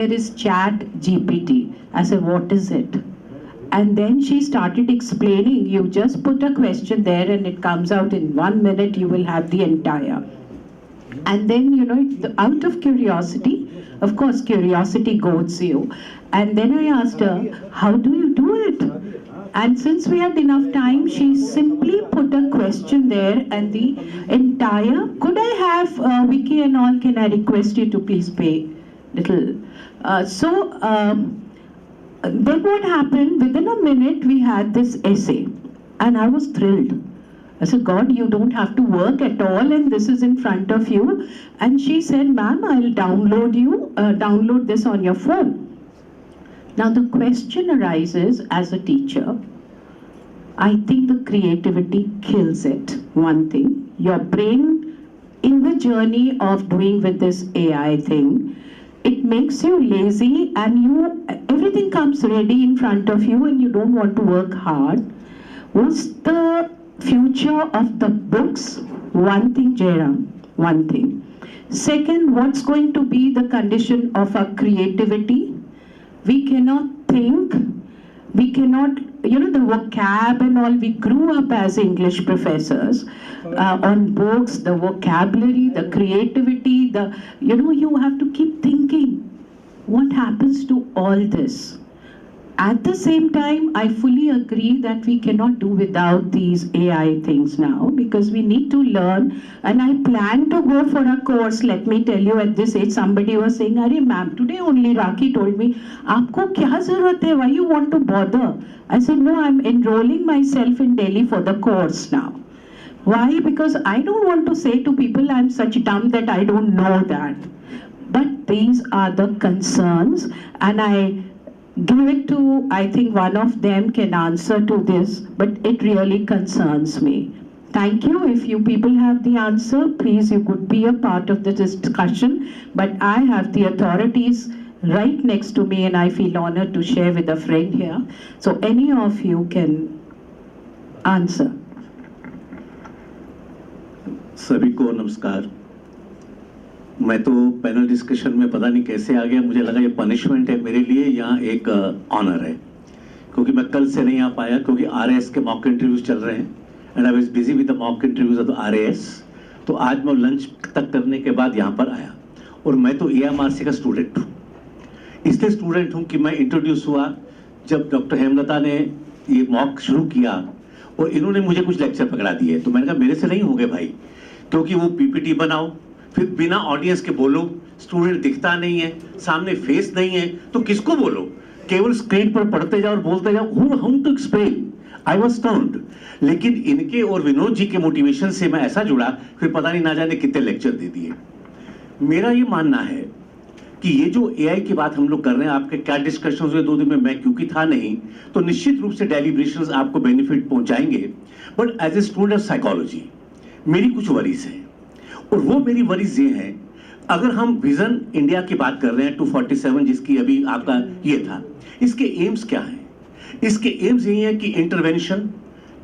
there is Chat GPT. I said, what is it? And then she started explaining, you just put a question there and it comes out in 1 minute, you will have the entire. And then, you know, out of curiosity, of course, curiosity goads you. And then I asked her, how do you do it? And since we had enough time, she simply put a question there and the entire, could I have Vicky and all, can I request you to please pay little. Then what happened, within a minute we had this essay and I was thrilled. I said, God, you don't have to work at all and this is in front of you. And she said, ma'am, I'll download this on your phone. Now the question arises, as a teacher, I think the creativity kills it. One thing, your brain in the journey of doing with this AI thing, it makes you lazy and everything comes ready in front of you and you don't want to work hard. What's the future of the books? One thing, Jairam, one thing. Second, what's going to be the condition of our creativity? We cannot think, we cannot, you know, the vocab and all, we grew up as English professors on books, the vocabulary, the creativity, you have to keep thinking. What happens to all this? At the same time, I fully agree that we cannot do without these AI things now because we need to learn. And I plan to go for a course. Let me tell you, at this age, somebody was saying, "Arey ma'am, today only Raki told me, aapko kya zarurat hai? Why you want to bother?" I said, no, I'm enrolling myself in Delhi for the course now. Why? Because I don't want to say to people, I'm such dumb that I don't know that. But these are the concerns, and I give it to, I think one of them can answer to this, but it really concerns me. Thank you. If you people have the answer, please, you could be a part of the discussion, but I have the authorities right next to me and I feel honored to share with a friend here. So any of you can answer. सभी को नमस्कार। मैं तो panel discussion में पता नहीं कैसे आ गया, मुझे लगा ये पनिशमेंट है मेरे लिए, यहाँ एक ऑनर है, क्योंकि मैं कल से नहीं आ पाया क्योंकि आरएएस के मॉक इंटरव्यूज चल रहे हैं and I was busy with the mock interviews of the RAS. तो आज मैं लंच तक करने के बाद यहाँ पर आया और मैं तो एएमआरसी का स्टूडेंट हूँ। इसलिए स्टूडेंट हूँ कि मैं इंट्रोड्यूस हुआ जब डॉक्टर हेमलता ने ये मॉक शुरू किया और इन्होंने मुझे कुछ लेक्चर पकड़ा दिए, तो मैंने कहा मेरे से नहीं होंगे भाई, क्योंकि वो पीपीटी बनाओ फिर बिना ऑडियंस के बोलो, स्टूडेंट दिखता नहीं है, सामने फेस नहीं है, तो किसको बोलो? केवल स्क्रीन पर पढ़ते जाओ और बोलते जाओ, how to explain? I was stunned. लेकिन इनके और विनोद जी के मोटिवेशन से मैं ऐसा जुड़ा, फिर पता नहीं ना जाने कितने लेक्चर दे दिए। मेरा ये मानना है कि ये जो एआई की बात हम लोग कर रहे हैं, आपके क्या डिस्कशन हुए 2 दिन में, मैं क्योंकि था नहीं, तो निश्चित रूप से डेलिब्रेशंस आपको बेनिफिट पहुंचाएंगे। But as a student of psychology मेरी कुछ वरीज हैं, और वो मेरी वरीज ये हैं, अगर हम विजन इंडिया की बात कर रहे हैं 247 जिसकी अभी आपका ये था, इसके एम्स क्या हैं? इसके एम्स यही है कि intervention,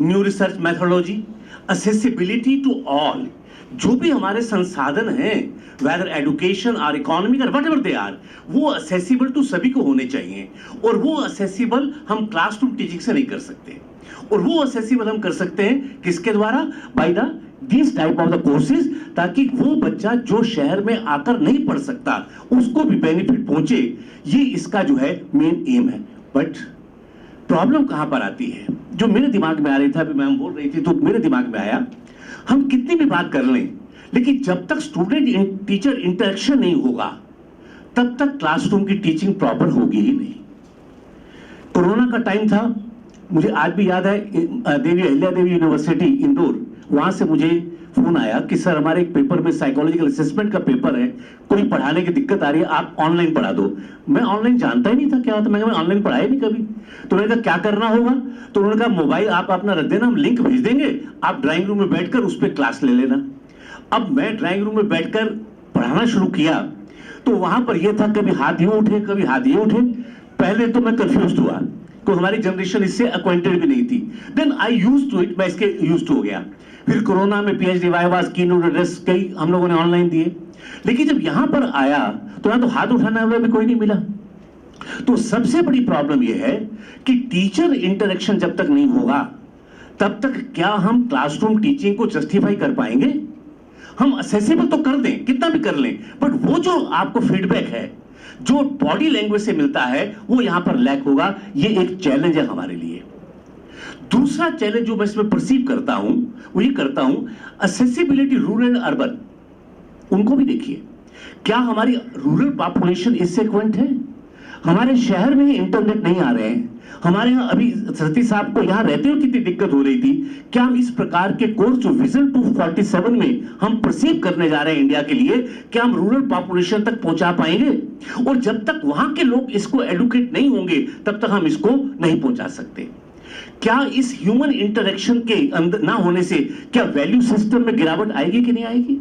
new research methodology, accessibility to all, जो भी हमारे संसाधन हैं, वेदर एजुकेशन और इकोनॉमिक और व्हाटएवर दे आर, वो असेसिबल टू सभी को होने चाहिए। और वो असेसिबल हम क्लासरूम टीचिंग से नहीं कर सकते, और वो असेसिबल हम कर सकते हैं किसके द्वारा? By the this type of the courses, ताकि वो बच्चा जो शहर में आकर नहीं पढ़ सकता उसको भी बेनिफिट पहुंचे। ये इसका जो है मेन एम है। बट प्रॉब्लम कहां पर आती है, जो मेरे दिमाग में आ रही था, अभी मैम बोल रही थी तो मेरे दिमाग में आया, हम कितनी भी बात कर लें, लेकिन जब तक स्टूडेंट टीचर इंटरेक्शन नहीं होगा तब तक क्लासरूम की टीचिंग प्रॉपर होगी ही नहीं। कोरोना का टाइम था, मुझे आज भी याद है, देवी अहिल्या देवी यूनिवर्सिटी इंदौर, वहां से मुझे फोन आया कि सर हमारे एक पेपर में साइकोलॉजिकल असेसमेंट का पेपर है, कोई पढ़ाने की दिक्कत आ रही है, आप ऑनलाइन पढ़ा दो। मैं ऑनलाइन जानता ही नहीं था क्या होता, मैं ऑनलाइन पढ़ाया नहीं कभी। तो मैंने कहा क्या करना होगा? तो उन्होंने कहा मोबाइल आप अपना रख देना, हम लिंक भेज देंगे, आप ड्राइंग रूम में बैठकर उस पर क्लास ले लेना। अब मैं ड्राइंग रूम में बैठकर पढ़ाना शुरू किया तो वहां पर यह था, कभी हाथ ये उठे कभी हाथ ये उठे। पहले तो मैं कंफ्यूज हुआ, तो हमारी जनरेशन इससे अक्वाइंटेड भी नहीं थी। Then I used to it, मैं इसके यूज्ड हो गया। फिर कोरोना में पीएचडी वाइवास, कीनोट एड्रेस कई हम लोगों ने ऑनलाइन दिए। लेकिन जब यहां पर आया तो यहाँ तो हाथ उठाना हुआ भी कोई नहीं मिला। तो सबसे बड़ी प्रॉब्लम यह है कि टीचर इंटरेक्शन जब तक नहीं होगा तब तक क्या हम क्लासरूम टीचिंग को जस्टिफाई कर पाएंगे? हम असेसेबल तो कर दें, कितना भी कर लें, बट वो जो आपको फीडबैक है, जो बॉडी लैंग्वेज से मिलता है, वो यहां पर लैक होगा। ये एक चैलेंज है हमारे लिए। दूसरा चैलेंज जो मैं इसमें परसीव करता हूं वो ये करता हूं, असेसिबिलिटी रूरल एंड अर्बन, उनको भी देखिए। क्या हमारी रूरल पॉपुलेशन इससे इक्विवेलेंट है? हमारे शहर में ही इंटरनेट नहीं आ रहे हैं। हमारे यहाँ अभी सती साहब को यहाँ रहते हुए कितनी दिक्कत हो रही थी। क्या हम इस प्रकार के कोर्स जो विजन 247 में हम परसीव करने जा रहे हैं इंडिया के लिए, क्या हम रूरल पॉपुलेशन तक पहुंचा पाएंगे? और जब तक वहां के लोग इसको एडुकेट नहीं होंगे तब तक हम इसको नहीं पहुंचा सकते। क्या इस ह्यूमन इंटरेक्शन के अंदर ना होने से क्या वैल्यू सिस्टम में गिरावट आएगी कि नहीं आएगी?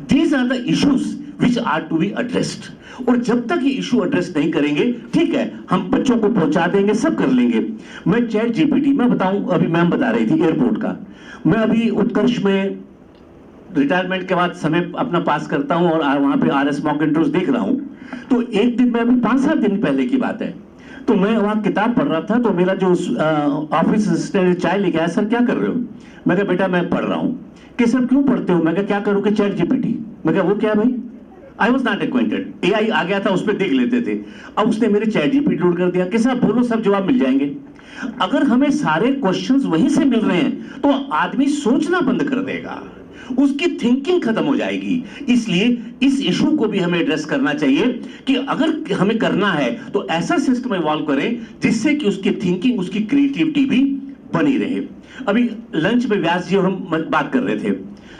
These are the issues which are to be addressed। और जब तक ये इशू एड्रेस नहीं करेंगे, ठीक है, हम बच्चों को पहुंचा देंगे, सब कर लेंगे। मैं चैट जीपीटी, मैं बताऊं, अभी मैम बता रही थी एयरपोर्ट का, मैं अभी उत्कर्ष में रिटायरमेंट के बाद समय अपना पास करता हूं और वहां पे आरएस मॉक इंटरव्यूज देख रहा हूं। तो एक दिन, मैं अभी 5-7 दिन पहले की बात है, तो मैं वहां किताब पढ़ रहा था, तो मेरा जो ऑफिस असिस्टेंट चाय लेके आया, सर क्या कर रहे हो? मैं कहा बेटा मैं पढ़ रहा हूं। कि सर क्यों पढ़ते हो? मैं कहा क्या करूं कि चैट जीपीटी। मैं कहा वो क्या भाई? I was not acquainted, AI आ गया था, उस पर देख लेते थे। अब उसने मेरे चैट जीपीटी लोड कर दिया कि साहब बोलो, सब जवाब मिल जाएंगे। अगर हमें सारे क्वेश्चंस वहीं से मिल रहे हैं तो आदमी सोचना बंद कर देगा, उसकी थिंकिंग खत्म हो जाएगी। इसलिए इस इशू को भी हमें एड्रेस करना चाहिए कि अगर हमें करना है तो ऐसा सिस्टम इवॉल्व करें जिससे कि उसकी थिंकिंग, उसकी क्रिएटिविटी भी बनी रहे। अभी लंच में व्यास जी और हम बात कर रहे थे,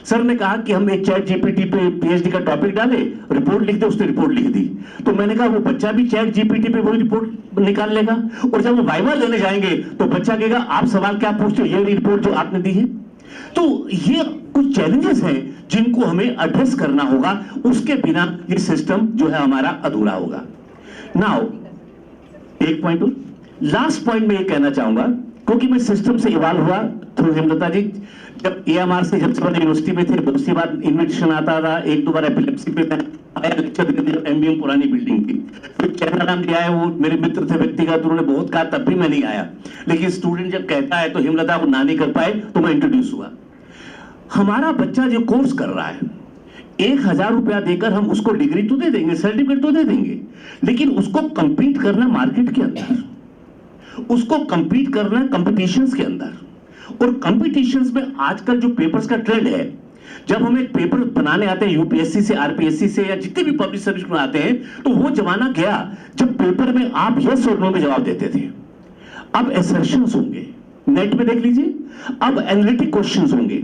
सर ने कहा कि हम एक चैट जीपीटी पे पीएचडी का टॉपिक डाले, रिपोर्ट लिख दे, उसने रिपोर्ट लिख दी। तो मैंने कहा वो बच्चा भी चैट जीपीटी पे वही रिपोर्ट निकाल लेगा, और जब वो वाइवा लेने जाएंगे तो बच्चा कहेगा आप सवाल क्या पूछते हो, ये रिपोर्ट जो आपने दी है। तो ये कुछ चैलेंजेस हैं जिनको हमें एड्रेस करना होगा, उसके बिना ये सिस्टम जो है हमारा अधूरा होगा। नाउ एक पॉइंट और, लास्ट पॉइंट में ये कहना चाहूंगा, क्योंकि मैं सिस्टम से इवॉल्व हुआ थ्रू हेमलता जी। जब AMR से जब यूनिवर्सिटी में थे, बहुत सी बार इन्विटेशन आता था, 1-2 बार एपिलेप्सी पे आया लेक्चर देने, जब MBM पुरानी बिल्डिंग थी। फिर चैनराम जी आए, वो मेरे मित्र थे व्यक्तिगत, उन्होंने बहुत कहा, तब भी मैं नहीं आया। लेकिन स्टूडेंट जब कहता है तो हेमलता को ना नहीं कर पाए तो मैं इंट्रोड्यूस हुआ। हमारा बच्चा जो कोर्स कर रहा है, 1000 रुपया देकर हम उसको डिग्री तो दे देंगे, सर्टिफिकेट तो दे देंगे, लेकिन उसको कंपीट करना मार्केट के अंदर, उसको कंपीट करना कंपटीशंस के अंदर। और कंपटीशंस में आजकल जो पेपर्स का ट्रेंड है, जब हम एक पेपर बनाने आते हैं यूपीएससी से, आरपीएससी से, या जितने भी पब्लिक सर्विस में आते हैं, तो वो जमाना गया जब पेपर में आप यस और नो में जवाब देते थे। अब असर्शंस होंगे, नेट में देख लीजिए, अब एनालिटिक क्वेश्चंस होंगे।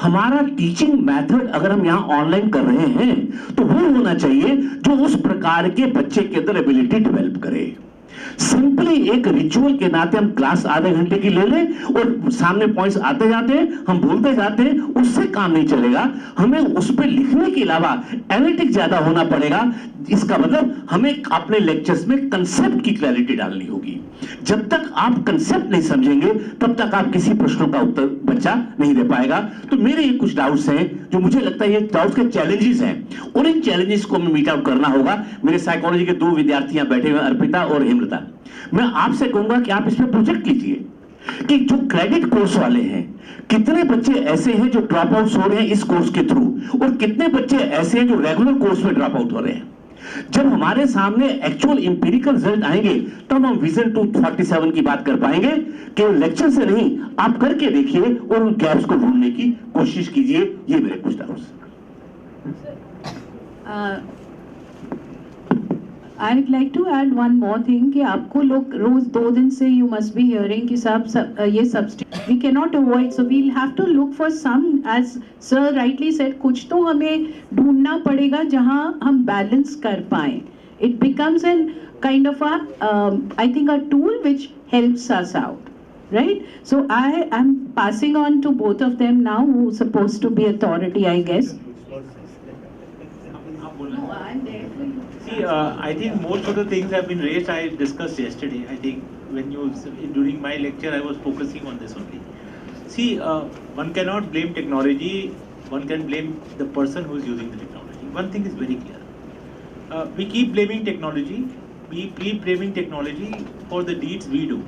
हमारा टीचिंग मेथड अगर हम यहां ऑनलाइन कर रहे हैं तो वो होना चाहिए जो उस प्रकार के बच्चे के अंदर एबिलिटी डेवलप करे। सिंपली एक रिचुअल के नाते हम क्लास आधे घंटे की ले लें और सामने पॉइंट्स आते जाते हैं, हम बोलते जाते हैं, उससे काम नहीं चलेगा। हमें उस पर लिखने के अलावा एनालिटिक ज्यादा होना पड़ेगा। इसका मतलब हमें अपने लेक्चर्स में कंसेप्ट की क्लैरिटी डालनी होगी। जब तक आप कंसेप्ट नहीं समझेंगे तब तक आप किसी प्रश्नों का उत्तर बच्चा नहीं दे पाएगा। तो मेरे ये कुछ डाउट्स हैं जो मुझे लगता है ये डाउट्स के चैलेंजेस हैं, और इन चैलेंजेस को हमें मीट आउट करना होगा। मेरे साइकोलॉजी के 2 विद्यार्थियां बैठे हुए, अर्पिता और हेमलता, मैं आपसे कहूंगा कि आप इसमें प्रोजेक्ट कीजिए कि जो क्रेडिट कोर्स वाले हैं, कितने बच्चे ऐसे हैं जो ड्रॉप आउट हो रहे हैं इस कोर्स के थ्रू, और कितने बच्चे ऐसे हैं जो रेगुलर कोर्स में ड्रॉप आउट हो रहे हैं। जब हमारे सामने एक्चुअल इंपीरिकल रिजल्ट आएंगे तब हम विजन 247 की बात कर पाएंगे। केवल लेक्चर से नहीं, आप करके देखिए और उन गैप्स को ढूंढने की कोशिश कीजिए। ये मेरे कुछ doubts. I'd like to add one more thing कि आपको लोग रोज 2 दिन से you must be hearing कि ये substitute we cannot avoid, so we'll have to look for some, as sir rightly said, कुछ तो हमें ढूंढना पड़ेगा जहां हम balance कर पाएं. It becomes an kind of a I think a tool which helps us out, right? So I am passing on to both of them now, who's supposed to be authority, I guess. No, I'm there for you. See, I think most of the things have been raised. I discussed yesterday. I think when during my lecture, I was focusing on this only. See, one cannot blame technology. One can blame the person who is using the technology. One thing is very clear. we keep blaming technology. We keep blaming technology for the deeds we do.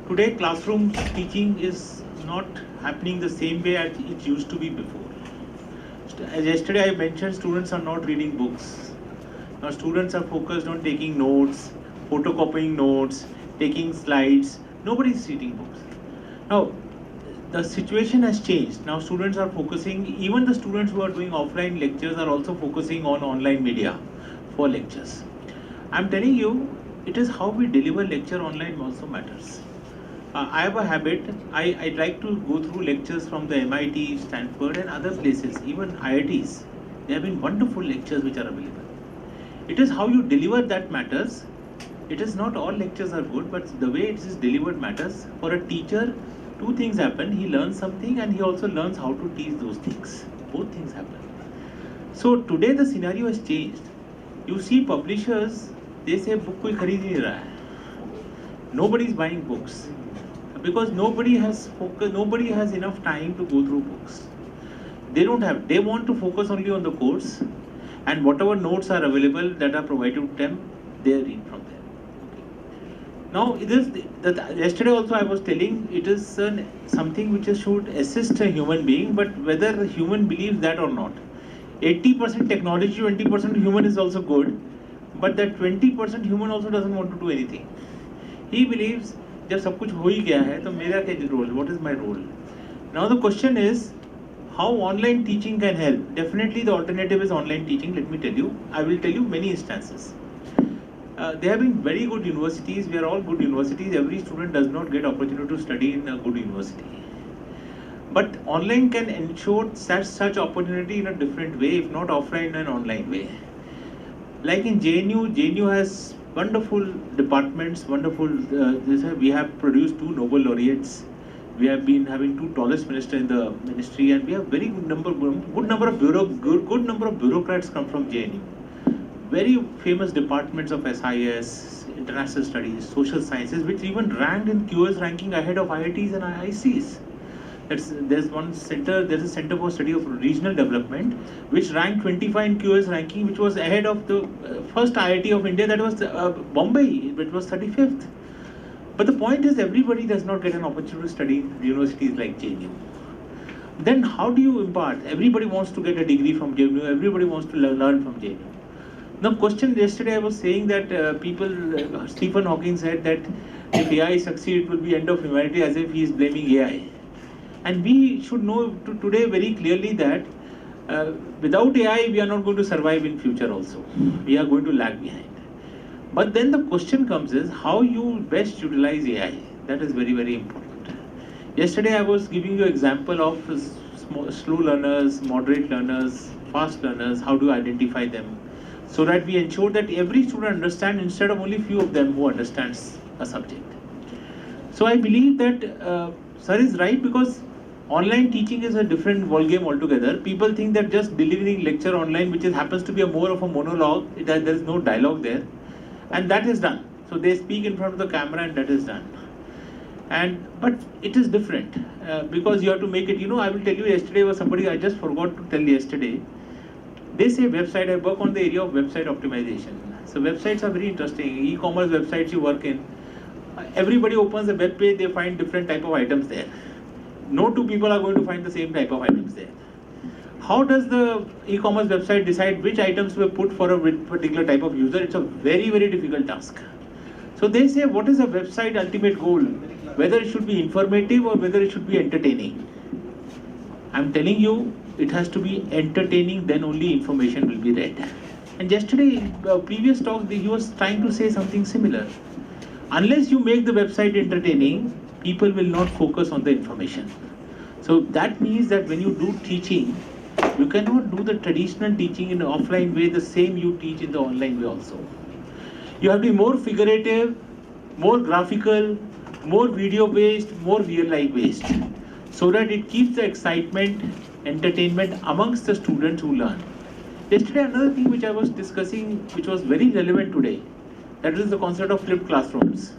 Today, classroom teaching is not happening the same way as it used to be before. As yesterday I mentioned, students are not reading books. Now students are focused on taking notes, photocopying notes, taking slides. Nobody is reading books. Now, the situation has changed. Now students are focusing, even the students who are doing offline lectures are also focusing on online media for lectures. I'm telling you, it is how we deliver lecture online also matters. I have a habit, I like to go through lectures from the MIT, Stanford and other places, even IITs. There have been wonderful lectures which are available. It is how you deliver that matters. It is not all lectures are good, but the way it is delivered matters. For a teacher, two things happen. He learns something and he also learns how to teach those things. Both things happen. So today the scenario has changed. You see publishers, they say book koi khareed nahi raha hai. Nobody is buying books because nobody has enough time to go through books. They want to focus only on the course, and whatever notes are available that are provided to them, they read from there. Now, yesterday also I was telling, it is something which should assist a human being, but whether the human believes that or not. 80% technology, 20% human is also good, but that 20% human also doesn't want to do anything. He believes, जब सब कुछ हो ही गया है तो मेरा क्या role? What is my role? Now the question is, how online teaching can help? Definitely the alternative is online teaching. Let me tell you. I will tell you many instances. There have been very good universities. We are all good universities. Every student does not get opportunity to study in a good university. But online can ensure such opportunity in a different way, if not offline in an online way. Like in JNU has wonderful departments, we have produced 2 Nobel laureates. We have been having 2 tallest ministers in the ministry, and we have good number of bureaucrats come from JNU. Very famous departments of SIS, international studies, social sciences, which even ranked in QS ranking ahead of IITs and IICs. There's a center for study of regional development, which ranked 25 in QS ranking, which was ahead of the first IIT of India, that was Bombay, which was 35th. But the point is, everybody does not get an opportunity to study in universities like JNU. Then how do you impart? Everybody wants to get a degree from JNU, everybody wants to learn from JNU. Now, question yesterday I was saying that Stephen Hawking said that if AI succeeds, it will be end of humanity, as if he is blaming AI. And we should know today very clearly that without AI, we are not going to survive in future also. We are going to lag behind. But then the question comes is how you best utilize AI. That is very, very important. Yesterday I was giving you an example of slow learners, moderate learners, fast learners. How do you identify them? So that we ensure that every student understands instead of only few of them who understands a subject. So I believe that Sir is right, because online teaching is a different ballgame altogether. People think that just delivering lecture online, which happens to be more of a monologue, there is no dialogue there, and that is done. So they speak in front of the camera and that is done. But it is different because you have to make it, I will tell you, yesterday was somebody, I just forgot to tell yesterday. They say website, I work on the area of website optimization. So websites are very interesting. E-commerce websites you work in. Everybody opens a web page, they find different type of items there. No 2 people are going to find the same type of items there. How does the e-commerce website decide which items were put for a particular type of user? It's a very, very difficult task. So they say, what is a website ultimate goal? Whether it should be informative or whether it should be entertaining. I'm telling you, it has to be entertaining, then only information will be read. And yesterday, previous talk, he was trying to say something similar. Unless you make the website entertaining, people will not focus on the information. So that means that when you do teaching, you cannot do the traditional teaching in an offline way the same you teach in the online way also. You have to be more figurative, more graphical, more video based, more real life based, so that it keeps the excitement, entertainment amongst the students who learn. Yesterday another thing which I was discussing, which was very relevant today, that is the concept of flipped classrooms.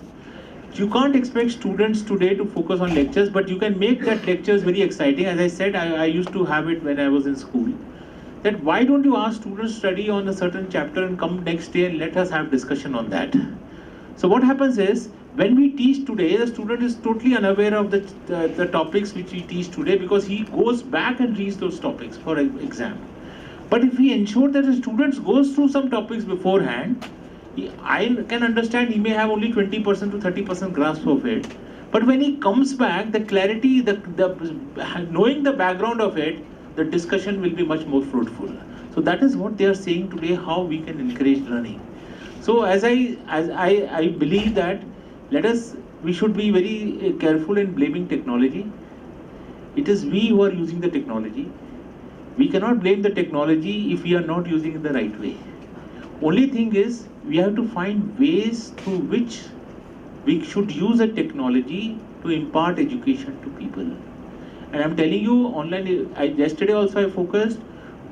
You can't expect students today to focus on lectures, but you can make that lectures very exciting. As I said, I used to have it when I was in school. that why don't you ask students to study on a certain chapter and come next day and let us have discussion on that. So what happens is, when we teach today, the student is totally unaware of the topics which we teach today, because he goes back and reads those topics for an exam. But if we ensure that the students goes through some topics beforehand, I can understand he may have only 20% to 30% grasp of it. But when he comes back, the clarity, knowing the background of it, the discussion will be much more fruitful. So that is what they are saying today, how we can encourage learning. So as I believe that we should be very careful in blaming technology. It is we who are using the technology. We cannot blame the technology if we are not using it the right way. Only thing is, we have to find ways through which we should use a technology to impart education to people. And I'm telling you, online, yesterday also I focused,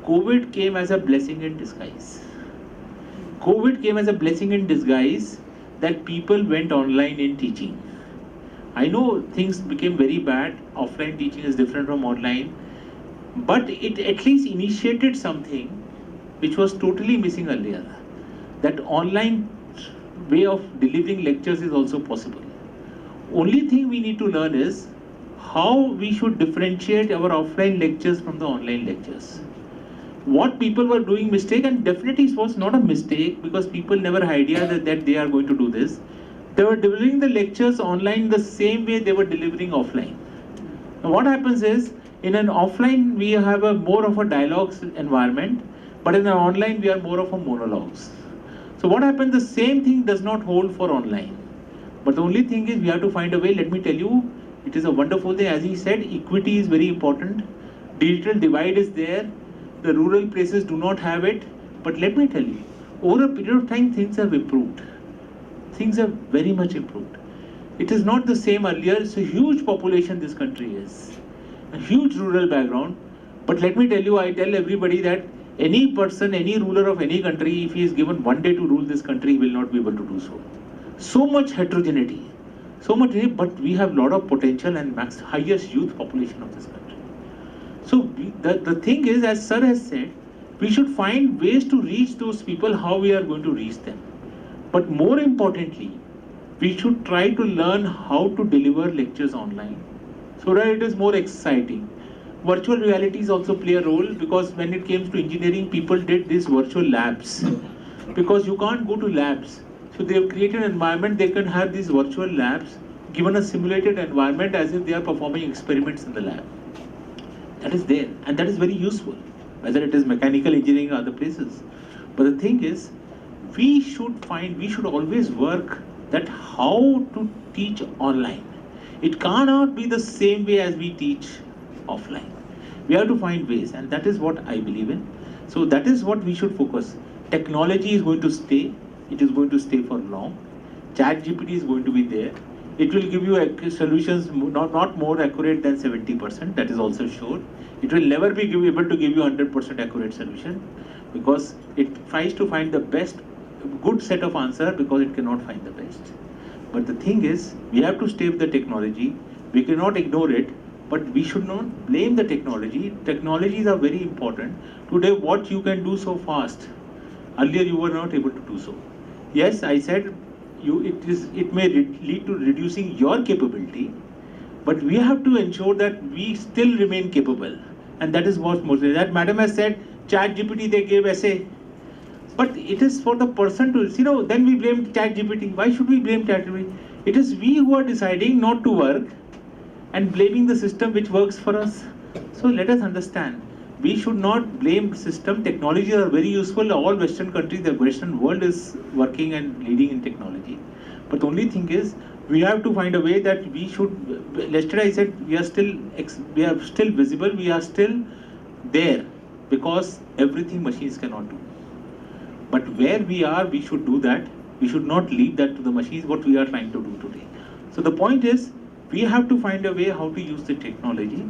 COVID came as a blessing in disguise. COVID came as a blessing in disguise that people went online in teaching. I know things became very bad, offline teaching is different from online, but it at least initiated something which was totally missing earlier. That online way of delivering lectures is also possible. Only thing we need to learn is how we should differentiate our offline lectures from the online lectures. What people were doing mistake, and definitely it was not a mistake, because people never had idea that they are going to do this. They were delivering the lectures online the same way they were delivering offline. Now what happens is, in an offline we have a more of a dialogues environment, but in an online we are more of a monologues. So what happens, the same thing does not hold for online. But the only thing is, we have to find a way. Let me tell you, it is a wonderful thing. As he said, equity is very important. Digital divide is there. The rural places do not have it. But let me tell you, over a period of time, things have improved. Things have very much improved. It is not the same earlier. It's a huge population this country is. A huge rural background. But let me tell you, I tell everybody that any person, any ruler of any country, if he is given one day to rule this country, he will not be able to do so. So much heterogeneity. So much, but we have a lot of potential and highest youth population of this country. So the thing is, as sir has said, we should find ways to reach those people, how we are going to reach them. But more importantly, we should try to learn how to deliver lectures online so that it is more exciting. Virtual realities also play a role, because when it came to engineering, people did these virtual labs. Because you can't go to labs. So they have created an environment, they can have these virtual labs, given a simulated environment as if they are performing experiments in the lab. That is there, and that is very useful, whether it is mechanical engineering or other places. But the thing is, we should always work that how to teach online. It cannot be the same way as we teach offline. We have to find ways, and that is what I believe in. So that is what we should focus. Technology is going to stay. It is going to stay for long. ChatGPT is going to be there. It will give you solutions not more accurate than 70%. That is also sure. It will never be able to give you 100% accurate solution, because it tries to find the best, good set of answer, because it cannot find the best. But the thing is, we have to stay with the technology. We cannot ignore it, but we should not blame the technology. Technologies are very important. Today, what you can do so fast, earlier you were not able to do so. Yes, I said it may lead to reducing your capability, but we have to ensure that we still remain capable, and that is what most. That madam has said, ChatGPT they gave essay, but it is for the person to, then we blame ChatGPT. Why should we blame ChatGPT? It is we who are deciding not to work and blaming the system which works for us. So let us understand, we should not blame the system. Technologies are very useful. All Western countries, the Western world is working and leading in technology. But the only thing is, we have to find a way that we should. Yesterday I said we are still visible. We are still there, because everything machines cannot do. But where we are, we should do that. We should not leave that to the machines. What we are trying to do today. So the point is, we have to find a way how to use the technology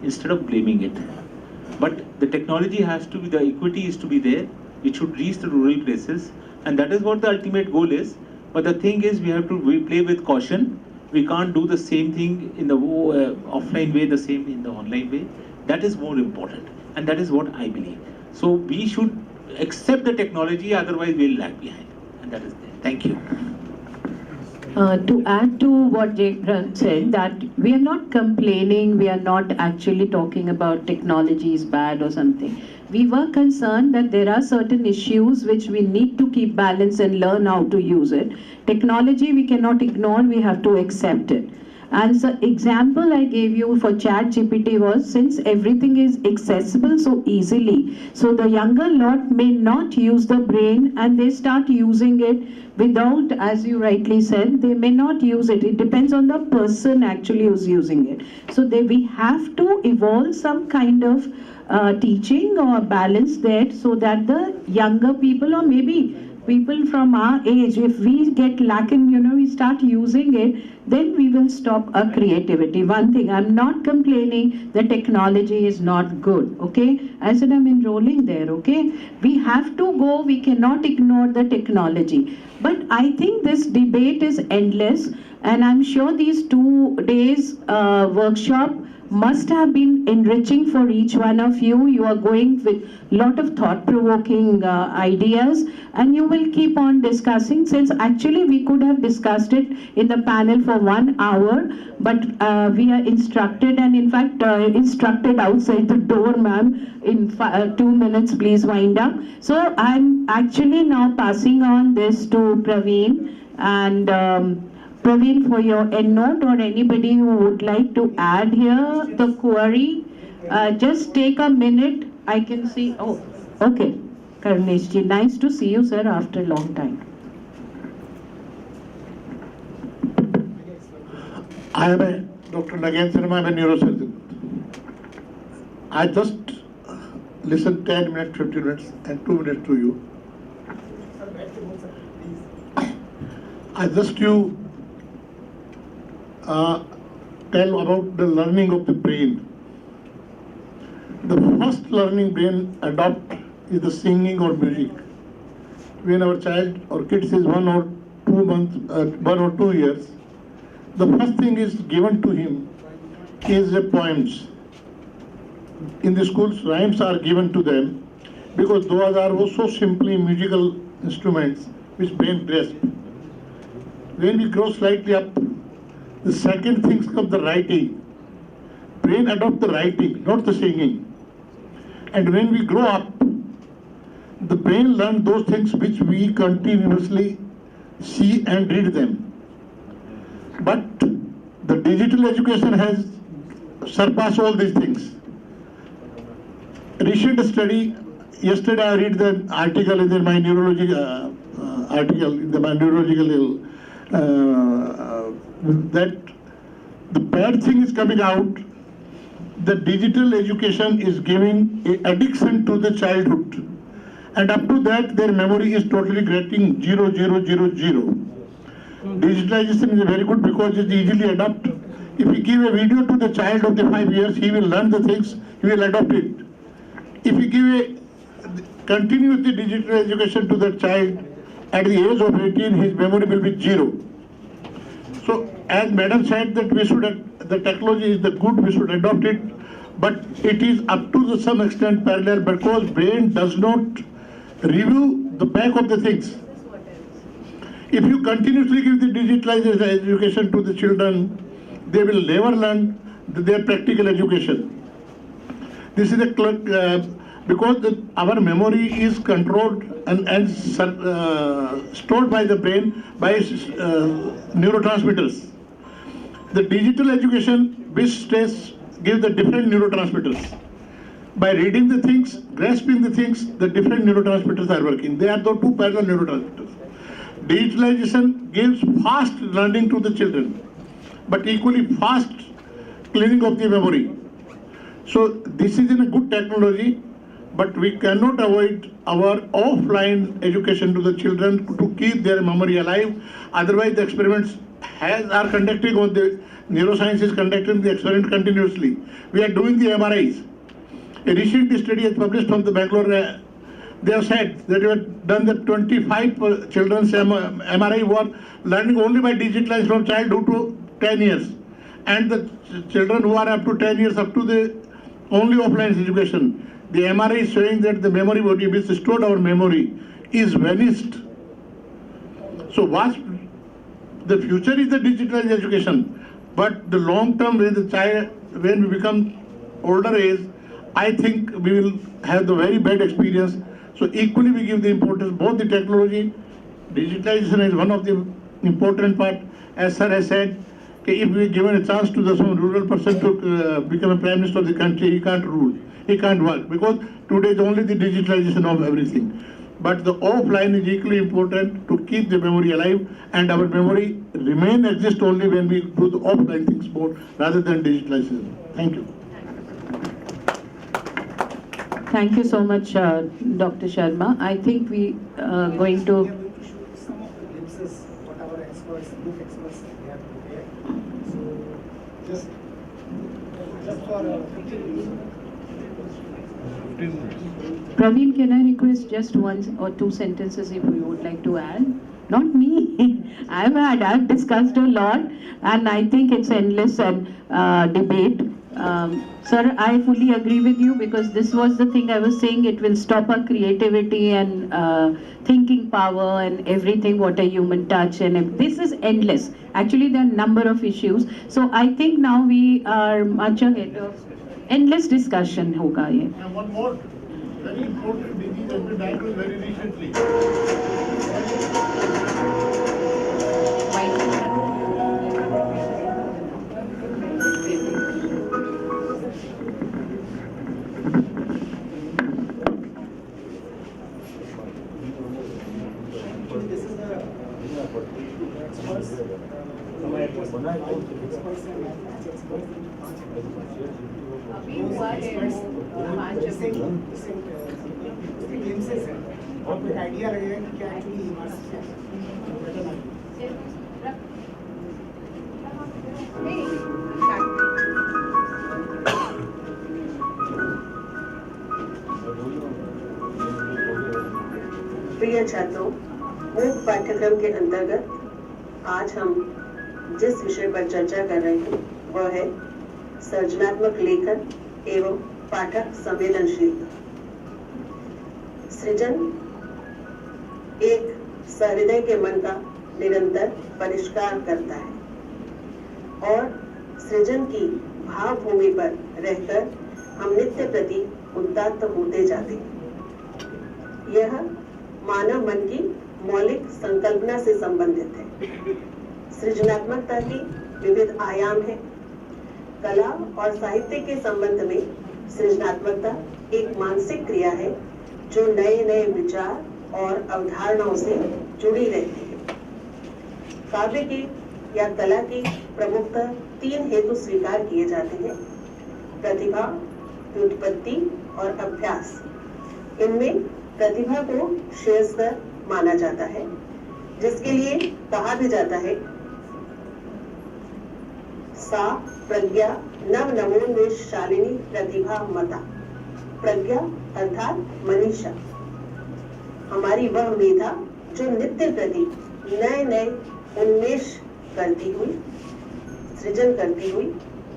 instead of blaming it. But the technology has to be, the equity is to be there. It should reach the rural places, and that is what the ultimate goal is. But the thing is, we have to play with caution. We can't do the same thing in the offline way, the same in the online way. That is more important. and that is what I believe. So we should accept the technology, otherwise we'll lag behind, and that is there. Thank you. To add to what Jagran said, that we are not complaining, we are not actually talking about technology is bad or something. We were concerned that there are certain issues which we need to keep balance and learn how to use it. Technology we cannot ignore, we have to accept it. And the example I gave you for ChatGPT was, since everything is accessible so easily, so the younger lot may not use the brain and they start using it without, as you rightly said, they may not use it. It depends on the person actually who's using it. So we have to evolve some kind of teaching or balance there, so that the younger people, or maybe people from our age, if we get lacking, we start using it, then we will stop our creativity. One thing, I'm not complaining the technology is not good, okay? I said I'm enrolling there, okay? We have to go, we cannot ignore the technology. But I think this debate is endless, and I'm sure these 2 days workshop must have been enriching for each one of you. You are going with a lot of thought-provoking ideas, and you will keep on discussing, since actually we could have discussed it in the panel for 1 hour, but we are instructed, and in fact instructed outside the door, ma'am, in 2 minutes, please wind up. So I'm actually now passing on this to Praveen, and Praveen, for your endnote, or anybody who would like to add here the query, just take a minute. I can see, oh, okay. Karnesh ji, nice to see you, sir, after a long time. I am a Dr. Nagen Sharma, I'm a neurosurgeon. I just listened 10 minutes, 15 minutes, and 2 minutes to you. I just tell about the learning of the brain. The first learning brain adopt is the singing or music. When our child or kids is 1 or 2 months, 1 or 2 years, the first thing is given to him is the poems. In the schools, rhymes are given to them because those are also simply musical instruments which brain grasp. When we grow slightly up, the second thing comes the writing. Brain adopt the writing, not the singing. And when we grow up, the brain learns those things which we continuously see and read them. But the digital education has surpassed all these things. Recent study, yesterday I read the article in my neurological that the bad thing is coming out. The digital education is giving addiction to the childhood, and up to that their memory is totally getting 0, 0, 0, 0. Digitalization is very good because it's easily adapt. If we give a video to the child of the 5 years, he will learn the things, he will adopt it. If we give a continuously digital education to the child, at the age of 18, his memory will be 0. So, as Madam said, that we should, the technology is the good, we should adopt it, but it is up to some extent parallel because brain does not review the back of the things. If you continuously give the digitalized education to the children, they will never learn their practical education. This is because our memory is controlled and stored by the brain by neurotransmitters. The digital education which stays gives the different neurotransmitters. By reading the things, grasping the things, the different neurotransmitters are working. They are the two parallel neurotransmitters. Digitalization gives fast learning to the children, but equally fast cleaning of the memory. So this is in a good technology, but we cannot avoid our offline education to the children to keep their memory alive. Otherwise, the experiments are conducting on the neuroscience is conducting the experiment continuously. We are doing the MRIs. A recent study is published from the Bangalore. They have said that we have done the 25 children's MRI were learning only by digitalized from childhood to 10 years. And the children who are up to 10 years, up to the only offline education. the MRI is showing that the memory what we stored our memory is vanished. So the future is the digitalized education, but the long term when we become older age, I think we will have the very bad experience. So equally we give the importance, both the technology, digitalization is one of the important part. As sir has said, if we given a chance to some rural person to become a prime minister of the country, he can't rule, he can't work, because today is only the digitalization of everything. But the offline is equally important to keep the memory alive, and our memory exist only when we do the offline things more rather than digitalization. Thank you. Thank you so much, Dr. Sharma. I think we are going to. We are going to show some of the glimpses what our experts, youth experts, they have prepared. So just for 15 minutes. Praveen, can I request just one or two sentences if you would like to add? Not me. I've discussed a lot, and I think it's endless and debate. Sir, I fully agree with you, because this was the thing I was saying. It will stop our creativity and thinking power and everything what a human touch, and this is endless. Actually, there are a number of issues. So I think now we are much ahead of endless discussion. Hoga ye. And one more very important disease has been diagnosed very recently. This is the experts, experts and mathematics experts. glimpses हैं, आपको एक idea लगेगा कि क्या actually प्रिय छात्रों, मूक पाठ्यक्रम के अंतर्गत आज हम जिस विषय पर चर्चा कर रहे हैं वह है सृजनात्मक लेखन एवं पाठक संवेदनशीलता। सृजन एक सहृदय के मन का निरंतर परिष्कार करता है और सृजन की भावभूमि पर रहकर हम नित्य प्रति उद्दात होते जाते हैं। यह मानव मन की मौलिक संकल्पना से संबंधित है। सृजनात्मकता की विविध आयाम है। कला और साहित्य के संबंध में सृजनात्मकता एक मानसिक क्रिया है जो नए नए विचार और अवधारणाओं से जुड़ी रहती है। काव्य की या कला की प्रमुखतः 3 हेतु स्वीकार किए जाते हैं: प्रतिभा, व्युत्पत्ति और अभ्यास। इनमें प्रतिभा को श्रेयस्कर माना जाता है, जिसके लिए कहा भी जाता है सा प्रज्ञा नव नवोन्मेषशालिनी प्रतिभा मता। प्रज्ञा अर्थात मनीषा, हमारी वह मेधा जो नित्य प्रति नए नए उन्मेष करती हुई, सृजन करती हुई,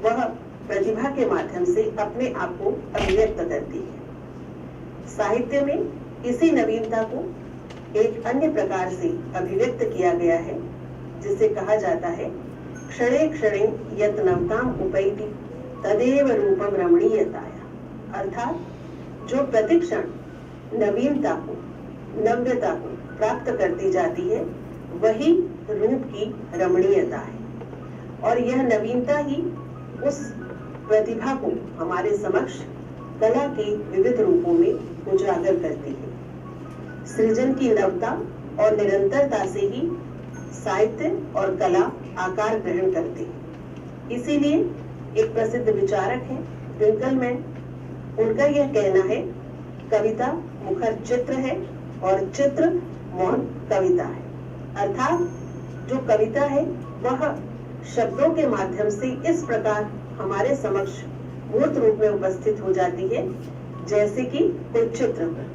वह प्रतिभा के माध्यम से अपने आप को अभिव्यक्त करती है। साहित्य में इसी नवीनता को एक अन्य प्रकार से अभिव्यक्त किया गया है, जिसे कहा जाता है क्षणे क्षणे यत् नवताम उपैति तदेव रूपम रमणीयताया। अर्थात जो प्रतिक्षण नवीनता को, नव्यता को प्राप्त करती जाती है, वही रूप की रमणीयता है और यह नवीनता ही उस प्रतिभा को हमारे समक्ष कला के विविध रूपों में उजागर करती है। सृजन की नवता और निरंतरता से ही साहित्य और कला आकार ग्रहण करती है। इसीलिए एक प्रसिद्ध विचारक है विंकलमैन, उनका यह कहना है कविता मुखर चित्र है और चित्र मौन कविता है। अर्थात जो कविता है वह शब्दों के माध्यम से इस प्रकार हमारे समक्ष मूर्त रूप में उपस्थित हो जाती है जैसे कि कोई चित्र हो।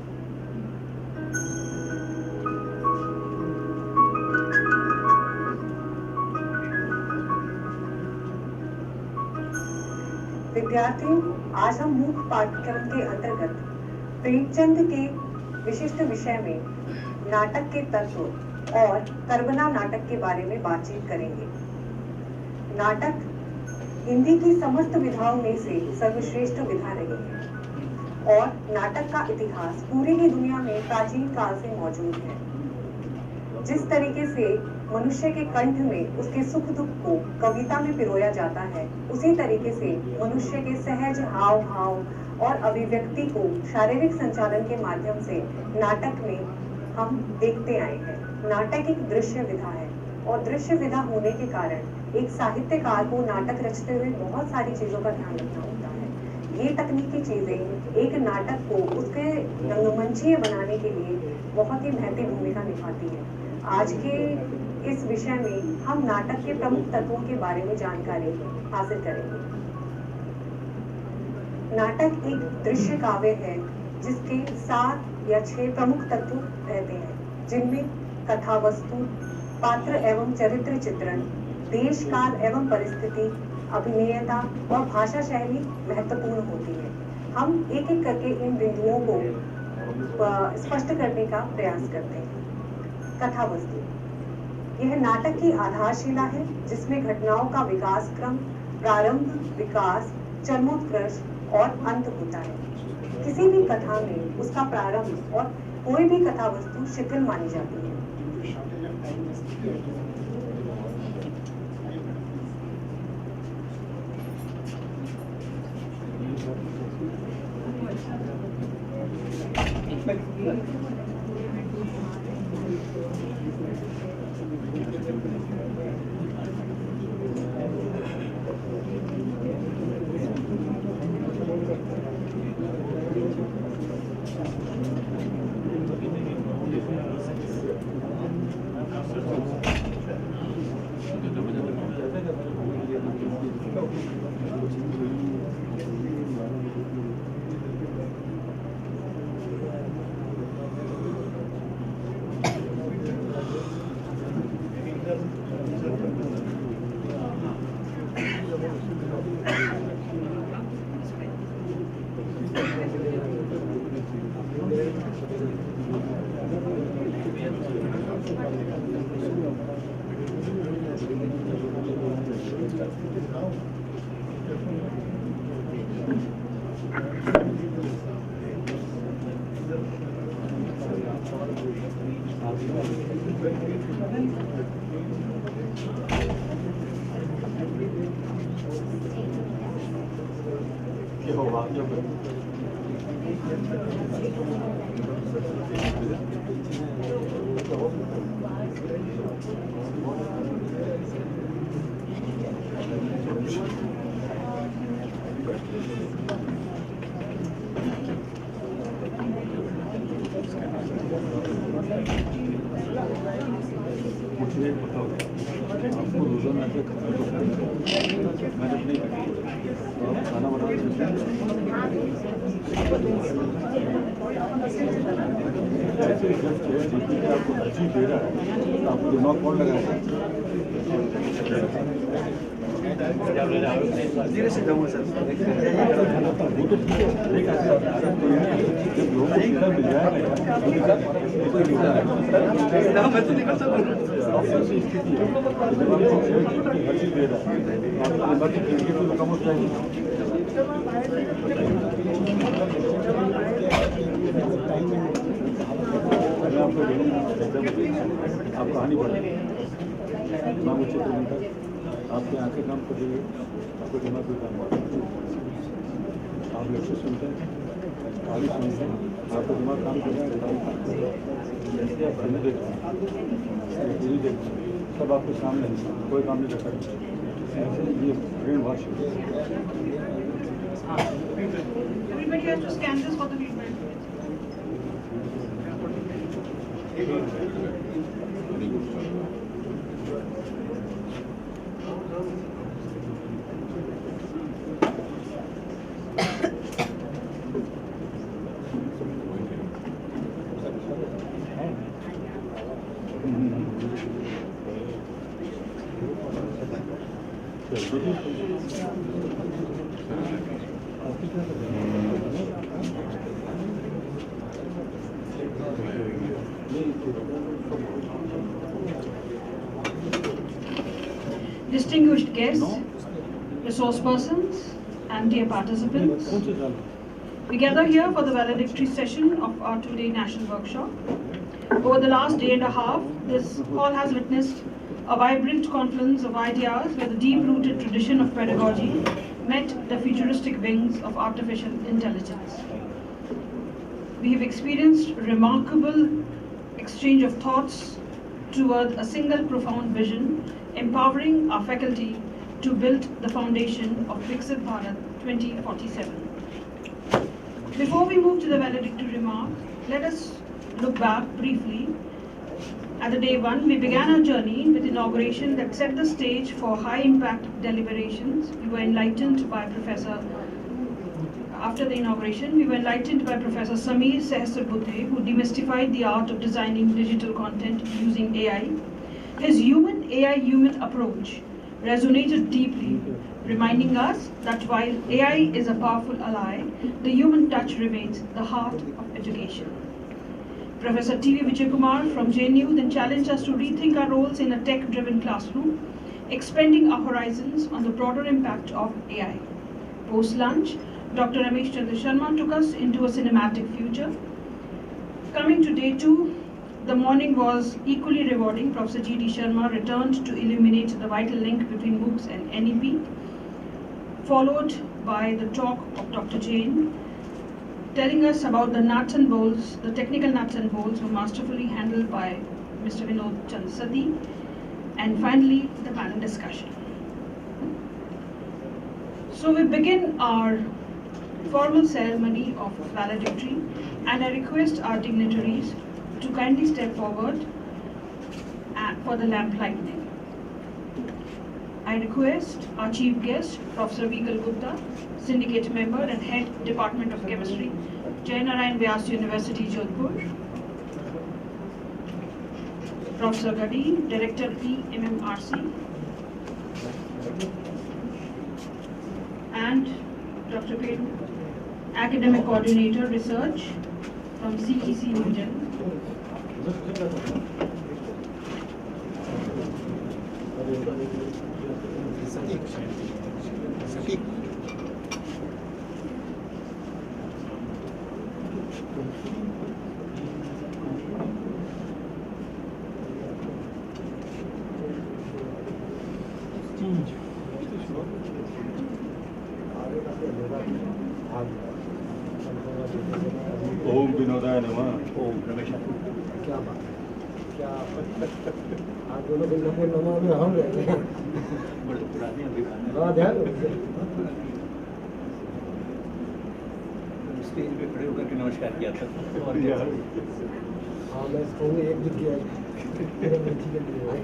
विद्यार्थियों, आज हम मुख्य पाठ्यक्रम के अंतर्गत प्रेमचंद के विशिष्ट विषय में नाटक के तत्व और कर्बला नाटक के बारे में बातचीत करेंगे। नाटक हिंदी की समस्त विधाओं में से सर्वश्रेष्ठ विधा रही है और नाटक का इतिहास पूरी ही दुनिया में प्राचीन काल से मौजूद है। जिस तरीके से मनुष्य के कंठ में उसके सुख दुख को कविता में पिरोया जाता है, उसी तरीके से मनुष्य के सहज हाव भाव और अभिव्यक्ति को शारीरिक संचालन के माध्यम से नाटक में हम देखते आए हैं। नाटक एक दृश्य विधा है और दृश्य विधा होने के कारण एक साहित्यकार को नाटक रचते हुए बहुत सारी चीजों का ध्यान रखना होता है। ये तकनीकी चीजें एक नाटक को उसके रंगमंचीय बनाने के लिए बहुत ही महत्वपूर्ण भूमिका निभाती है। आज के इस विषय में हम नाटक के प्रमुख तत्वों के बारे में जानकारी हासिल करेंगे। नाटक एक दृश्य काव्य है जिसके 7 या 6 प्रमुख तत्व रहते हैं, जिनमें कथा वस्तु, पात्र एवं चरित्र चित्रण, देश काल एवं परिस्थिति, अभिनयता और भाषा शैली महत्वपूर्ण होती है। हम एक एक करके इन बिंदुओं को स्पष्ट करने का प्रयास करते हैं। कथा वस्तु, यह नाटक की आधारशिला है जिसमें घटनाओं का विकास क्रम, प्रारंभ, विकास, चरमोत्कर्ष और अंत होता है। किसी भी कथा में उसका प्रारंभ और कोई भी कथा वस्तु शिथिल मानी जाती है। आप कहानी पढ़ेंगे, आपकी आंखें काम करेंगे, आपको दिमाग भी काम करेगा। आप लेक्चर सुनते हैं, आगे सुनते हैं, आपका दिमाग काम करेगा, जैसे आप फिल्म देख रहे हैं, टीवी देख रहे हैं, सब आपके सामने है, कोई काम नहीं कर सकता। ऐसे ये ब्रेन वॉश है। Everybody has to scan this for the feedback. Distinguished guests, resource persons, and dear participants, we gather here for the valedictory session of our two-day national workshop. Over the last day and a half, this hall has witnessed a vibrant confluence of ideas where the deep-rooted tradition of pedagogy met the futuristic wings of artificial intelligence. We have experienced remarkable exchange of thoughts toward a single profound vision, empowering our faculty to build the foundation of VIKSHIT Bharat 2047. Before we move to the valedictory remark, let us look back briefly. At the day one, we began our journey with inauguration that set the stage for high-impact deliberations. After the inauguration, we were enlightened by Professor Sameer Sahasrabudhe, who demystified the art of designing digital content using AI. His human-AI-human approach resonated deeply, reminding us that while AI is a powerful ally, the human touch remains the heart of education. Professor T.V. Vijaykumar from JNU then challenged us to rethink our roles in a tech-driven classroom, expanding our horizons on the broader impact of AI. Post-lunch, Dr. Ramesh Chandra Sharma took us into a cinematic future. Coming to day two, the morning was equally rewarding. Professor G.D. Sharma returned to illuminate the vital link between MOOCs and NEP, followed by the talk of Dr. Jain, telling us about the nuts and bolts, the technical nuts and bolts were masterfully handled by Mr. Vinod Chansadi, and finally the panel discussion. So we begin our formal ceremony of valedictory, and I request our dignitaries to kindly step forward for the lamp lighting. I request our chief guest, Professor Vigal Gupta, syndicate member and head Department of Chemistry, Jayanarayan Vyas University, Jodhpur. Professor Gadi, Director EMMRC. And Dr. Pedro, Academic Coordinator, Research from CEC New Delhi. ओम विनोदाय नमः। ओम रमेश। क्या बात है, क्या आप दोनों के number नमा में हम रह गए। बड़े पुराने अभिमान हाँ, ध्यान स्टेज पे खड़े होकर के नमस्कार किया था और हाँ, मैं इसको एक दिन किया मेरे मिर्ची के लिए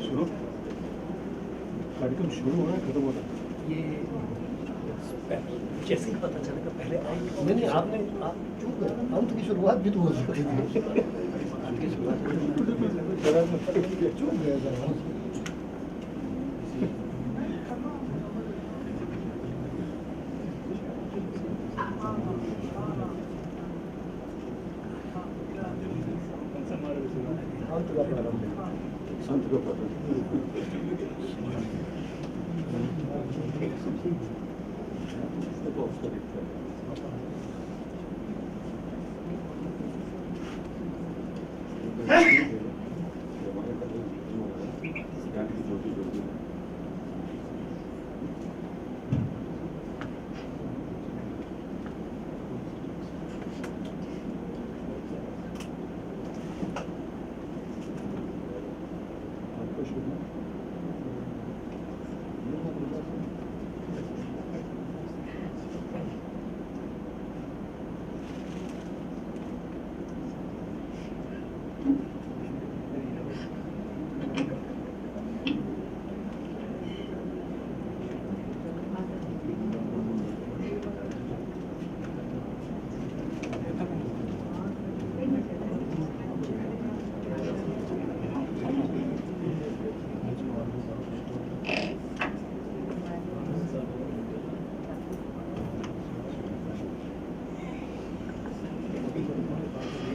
शुरू कार्यक्रम शुरू हो रहा है, खत्म हो रहा है। ये जैसे ही पता चलेगा पहले नहीं, आपने आप चूक गए, अंत की शुरुआत भी तो हो सकती थी। चूक गए सर। संत का प्रारंभ।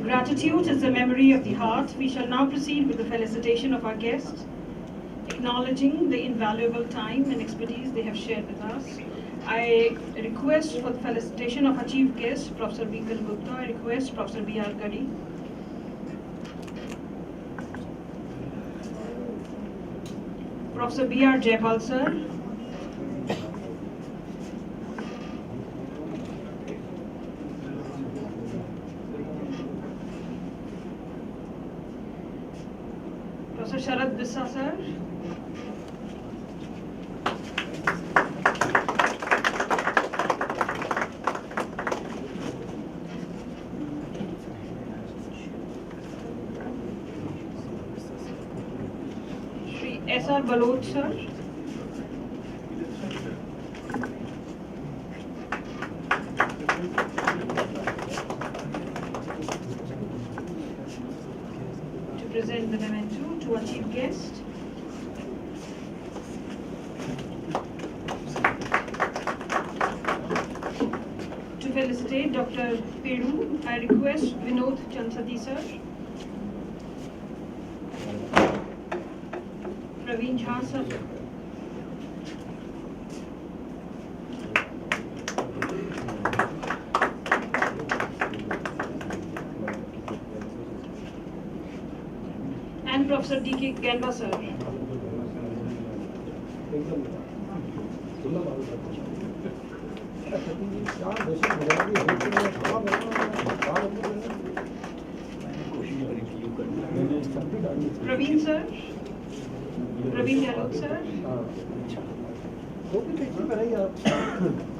Gratitude is the memory of the heart. We shall now proceed with the felicitation of our guests, acknowledging the invaluable time and expertise they have shared with us. I request for the felicitation of our chief guest, Professor V.K. Gupta. I request Professor B.R. Gadi. Professor B.R. Jaipal, sir. Professor Sharad Bissa, sir. Shri S.R. Baloch, sir. To present the memento to our chief guest. To felicitate Dr. Peru, I request Vinod Chansadi, sir. Praveen Jha, sir. And Professor D.K. Ganba, sir. Praveen, sir. Praveen Galot, sir.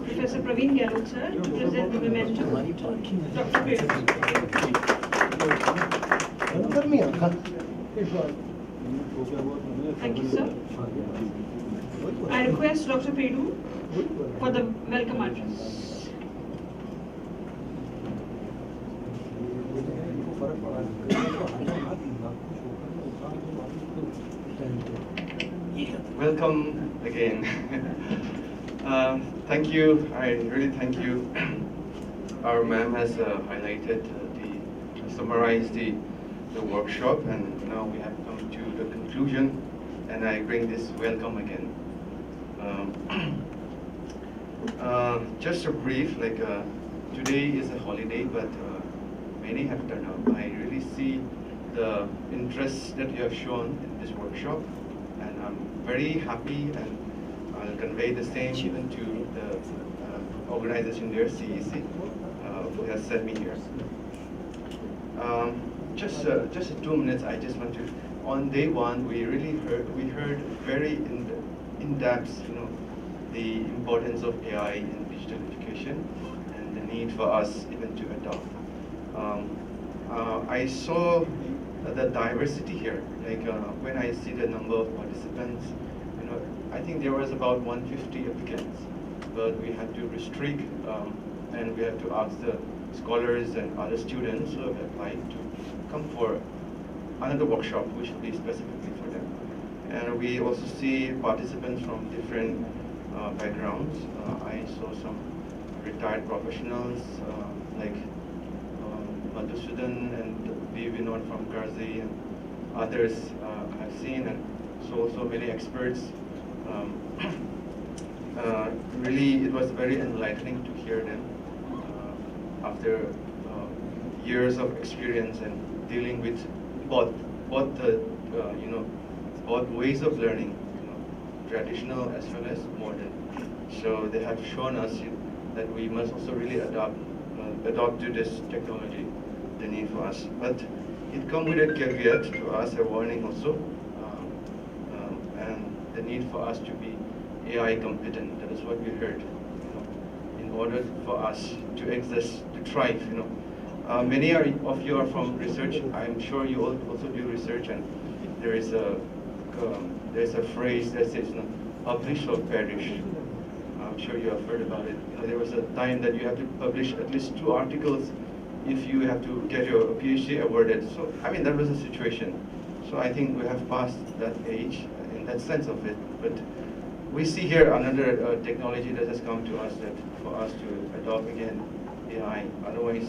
Professor Praveen Galot, sir, to present the memento. Dr. Peru. Thank you, sir. I request Dr. Peru for the welcome address. Welcome again. Thank you. I really thank you. Our ma'am has highlighted summarized the workshop, and now we have come to the conclusion, and I bring this welcome again. Just a brief, today is a holiday, but many have turned up. I really see the interest that you have shown in this workshop, and I'm very happy, and I'll convey the same even to the organization there, CEC, who has sent me here. Just 2 minutes. I just want to. On day one, we heard very in depth, the importance of AI in digital education and the need for us even to adopt. I saw the diversity here. When I see the number of participants, I think there was about 150 applicants, but we had to restrict and we have to ask the scholars and other students who have applied to come for another workshop, which will be specifically for them. And we also see participants from different backgrounds. I saw some retired professionals like Madhusudan and B. Vinod from Garzi, and others I've seen, and so many experts. Really, it was very enlightening to hear them after years of experience and dealing with both ways of learning, traditional as well as modern. So they have shown us that we must also really adopt to this technology, the need for us. But it comes with a caveat to us, a warning also, and the need for us to be AI competent. That is what we heard. In order for us to exist, to thrive, Many of you are from research. I'm sure you all also do research, and there is a phrase that says, publish or perish. I'm sure you have heard about it. There was a time that you have to publish at least 2 articles if you have to get your PhD awarded. So, I mean, that was the situation. So I think we have passed that age in that sense of it. But we see here another technology that has come to us that for us to adopt again AI. Otherwise,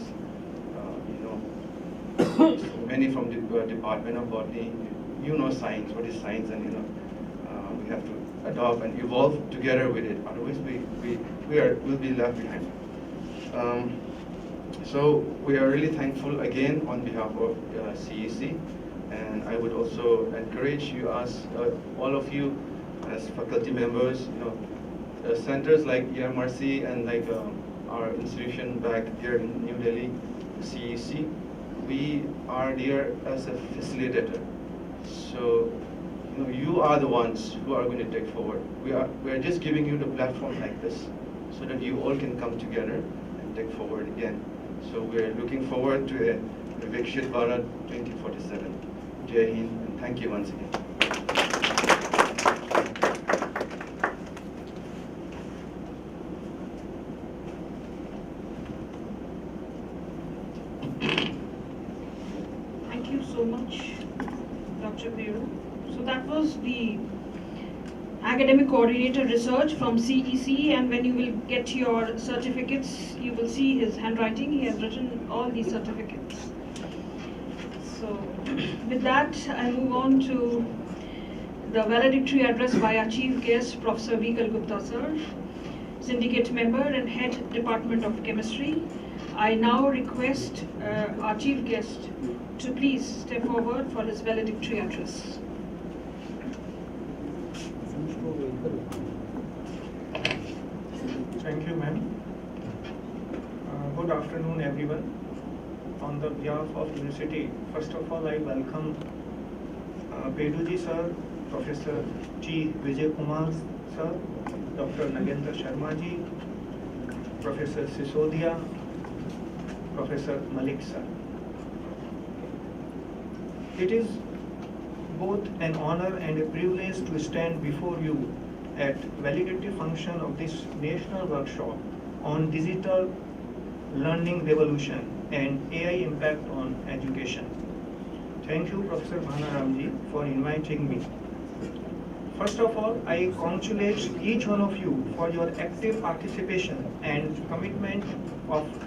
many from the Department of Botany, science, what is science, and we have to adopt and evolve together with it. Otherwise, we'll be left behind. So we are really thankful again on behalf of CEC, and I would also encourage you, all of you, as faculty members, centers like EMRC and like our institution back here in New Delhi, CEC, we are there as a facilitator. So, you are the ones who are going to take forward. We are just giving you the platform like this, so that you all can come together and take forward again. So we're looking forward to the VIKSHIT BHARAT 2047. Jai Hind, and thank you once again. Thank you so much, Dr. Beru. So that was the academic coordinator research from CEC, and when you will get your certificates, you will see his handwriting. He has written all these certificates. So with that, I move on to the valedictory address by our chief guest, Professor V.K. Gupta sir, syndicate member and head Department of Chemistry. I now request our chief guest to please step forward for his valedictory address. Thank you, ma'am. Good afternoon, everyone. On the behalf of University, first of all, I welcome Beduji sir, Professor G. Vijay Kumar sir, Dr. Nagendra Sharma ji, Professor Sisodia, Professor Malik sir. It is both an honor and a privilege to stand before you at valedictory function of this national workshop on digital learning revolution and AI impact on education. Thank you, Professor Bhanaramji, for inviting me. First of all, I congratulate each one of you for your active participation and commitment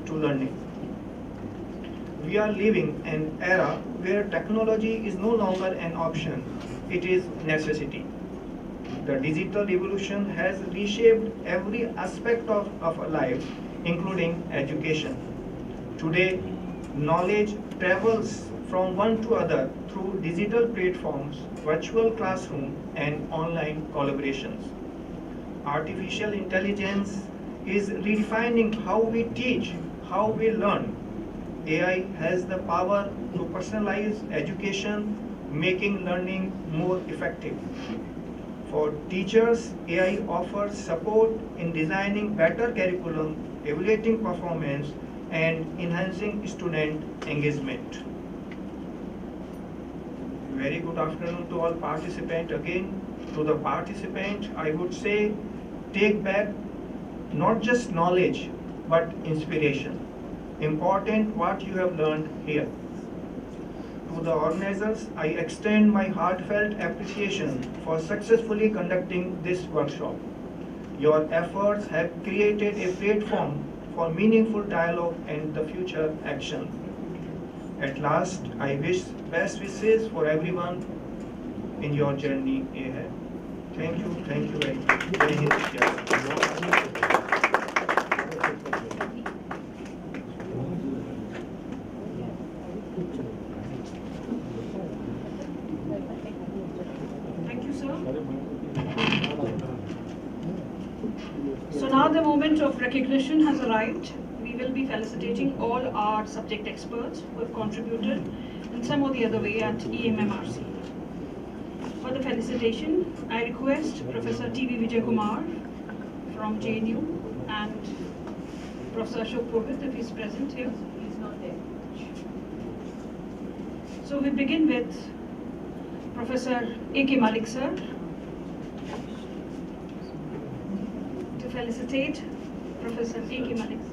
to learning. We are living an era where technology is no longer an option, it is necessity. The digital revolution has reshaped every aspect of our life, including education. Today, knowledge travels from one to other through digital platforms, virtual classroom, and online collaborations. Artificial intelligence is redefining how we teach, how we learn. AI has the power to personalize education, making learning more effective. For teachers, AI offers support in designing better curriculum, evaluating performance, and enhancing student engagement. Very good afternoon to all participants. Again, to the participant, I would say, take back not just knowledge, but inspiration. Important what you have learned here. To the organizers, I extend my heartfelt appreciation for successfully conducting this workshop. Your efforts have created a platform for meaningful dialogue and the future action. At last, I wish best wishes for everyone in your journey ahead. Thank you very much. So now the moment of recognition has arrived. We will be felicitating all our subject experts who have contributed in some or the other way at EMMRC. For the felicitation, I request Professor T.V. Vijay Kumar from JNU and Professor Ashok Purohit, if he is present here. He is not there. So we begin with Professor A.K. Malik sir to felicitate Professor A.K. Malik sir.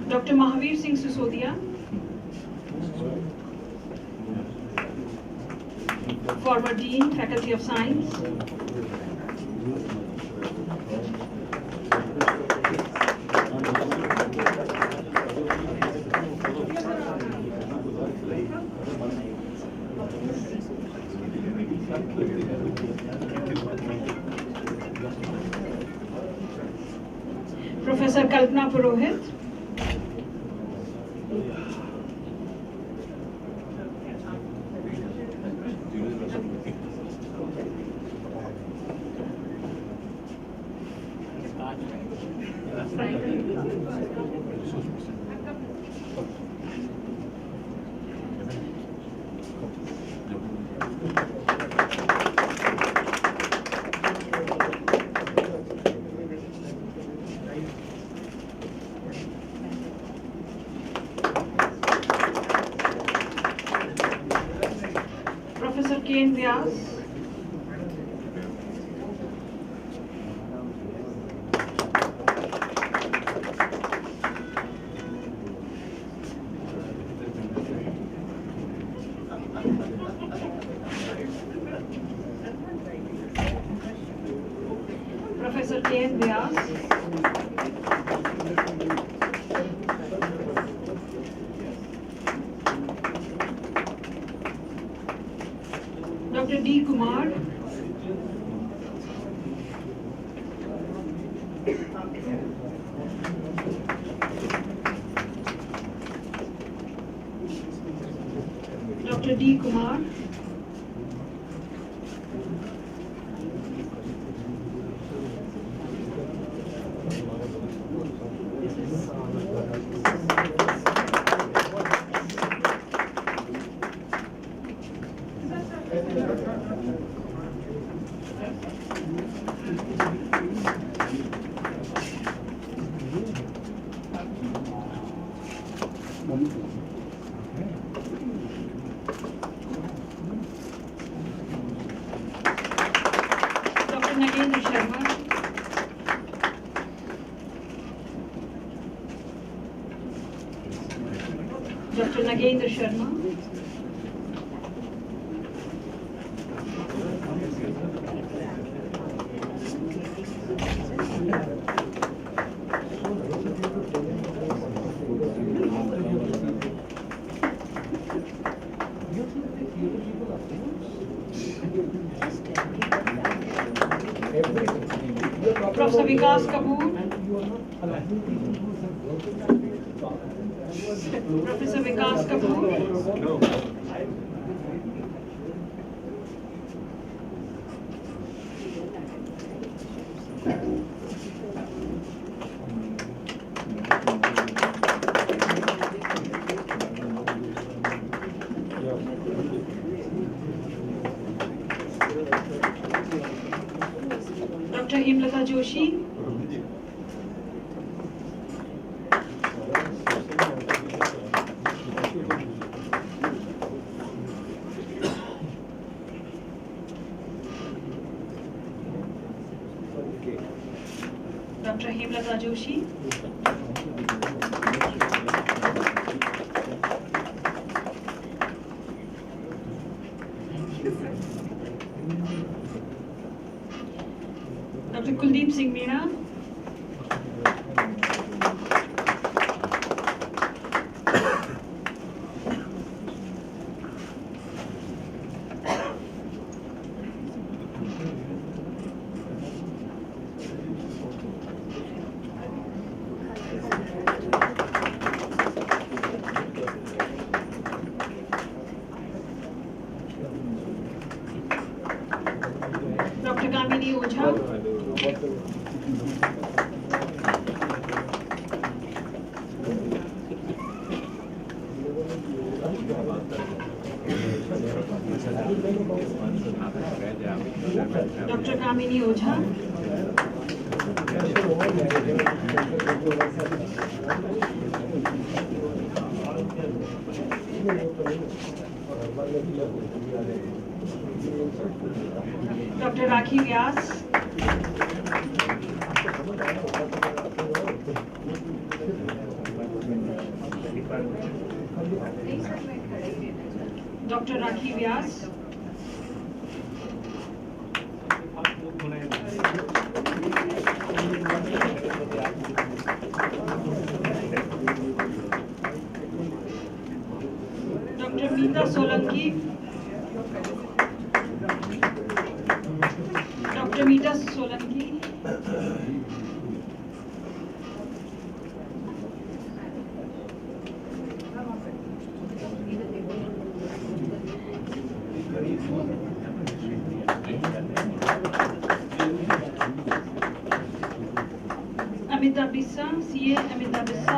Dr. Mahavir Singh Sisodia, former Dean, Faculty of Science. Professor Kalpana Purohit, Professor K.N. Vyas, Professor K.N. Vyas, Dr. D. Kumar, Dr. D. Kumar, Dr. Nagendra Sharma, Dr. Nagendra Sharma, Professor Vikas Kapoor, Professor Vikas Kapoor, Dr. Hemlata Joshi, Dr. Hemlata Joshi, Dr. Kuldeep Singh Meena. Dr. Kamini Ojha. Dr. Kamini Ojha. Dr. Rakhi Vyas. Dr. Rakhi Vyas. Dr. Meeta Solanki. Dr. Meeta Solanki. Amita Bissa, CA Amita Bissa.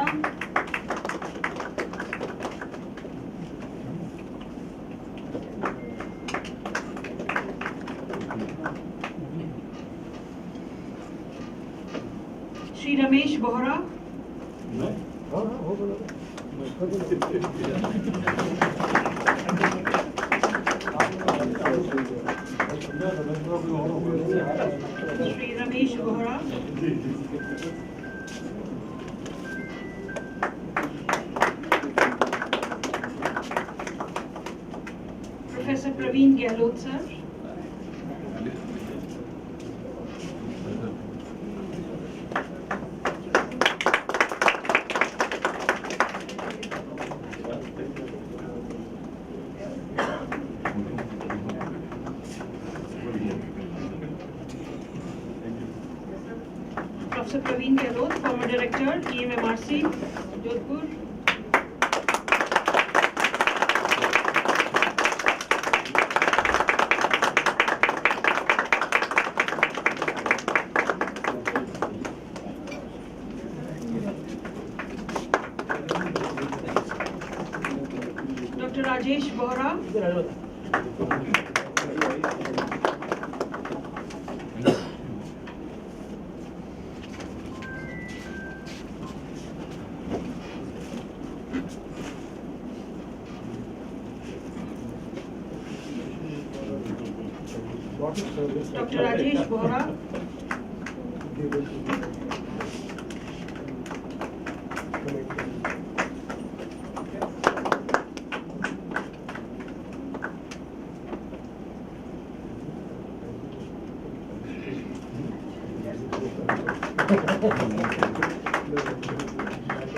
Shri Ramesh Bohra. Shri Ramesh Bohra. Professor Praveen Gehlot, sir. Professor Praveen Gehlot, former director, EMMRC, Jodhpur. Dr. Rajesh Bohra. Dr. Rajesh Bohra.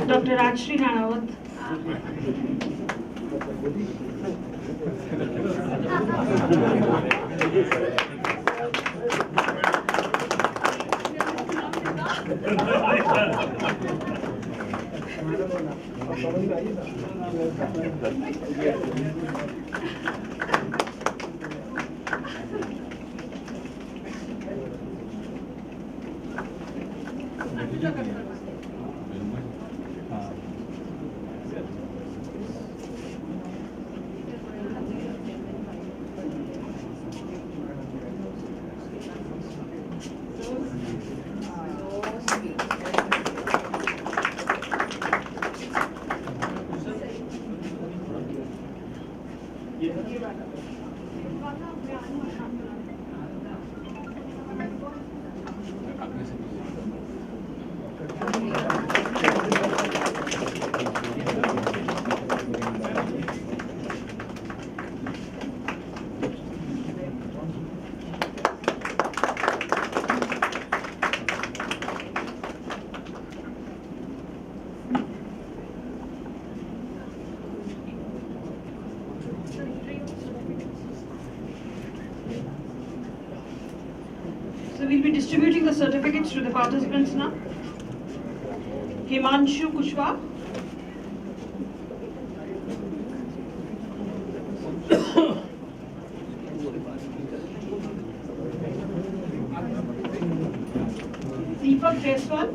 Dr. Rajshri Ranawat. So we'll be distributing the certificates to the participants now. Himanshu Kushwa. Deepak Jaiswal.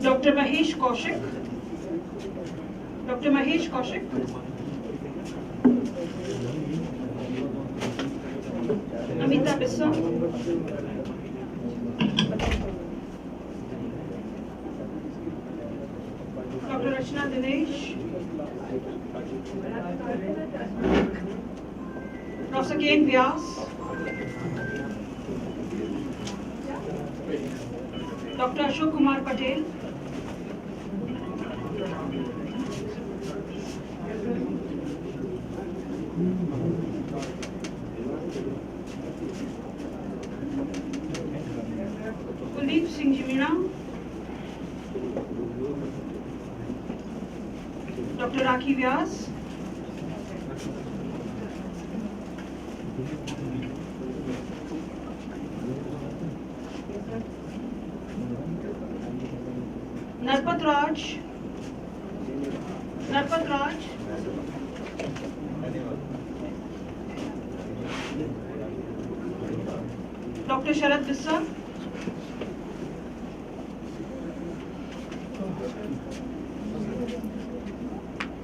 Dr. Mahesh Kaushik. Dr. Mahesh Kaushik. Amita Bissa. Dr. Rachna Dinesh. Professor Ken Vyas. Dr. Ashok Kumar Patel. Kuldeep Singh Jimina. Dr. Rakhi Vyas. Narpat Raj. Narpat Raj. Dr. Sharad Bissa.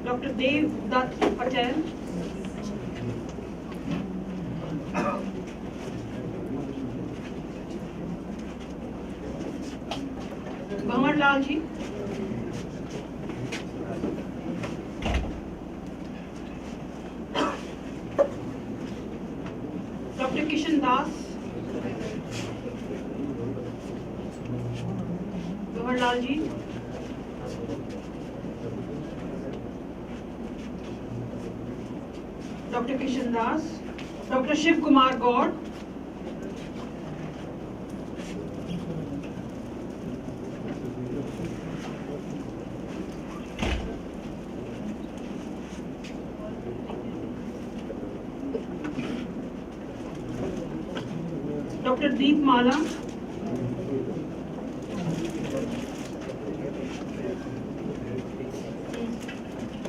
Dr. Dev Dutt Patel. Bhamar Lal ji. Dr. Kishan Das. Bhamar Lal ji. Dr. Kishan Das. Dr. Shiv Kumar Gaur. Dr. Deep Mala.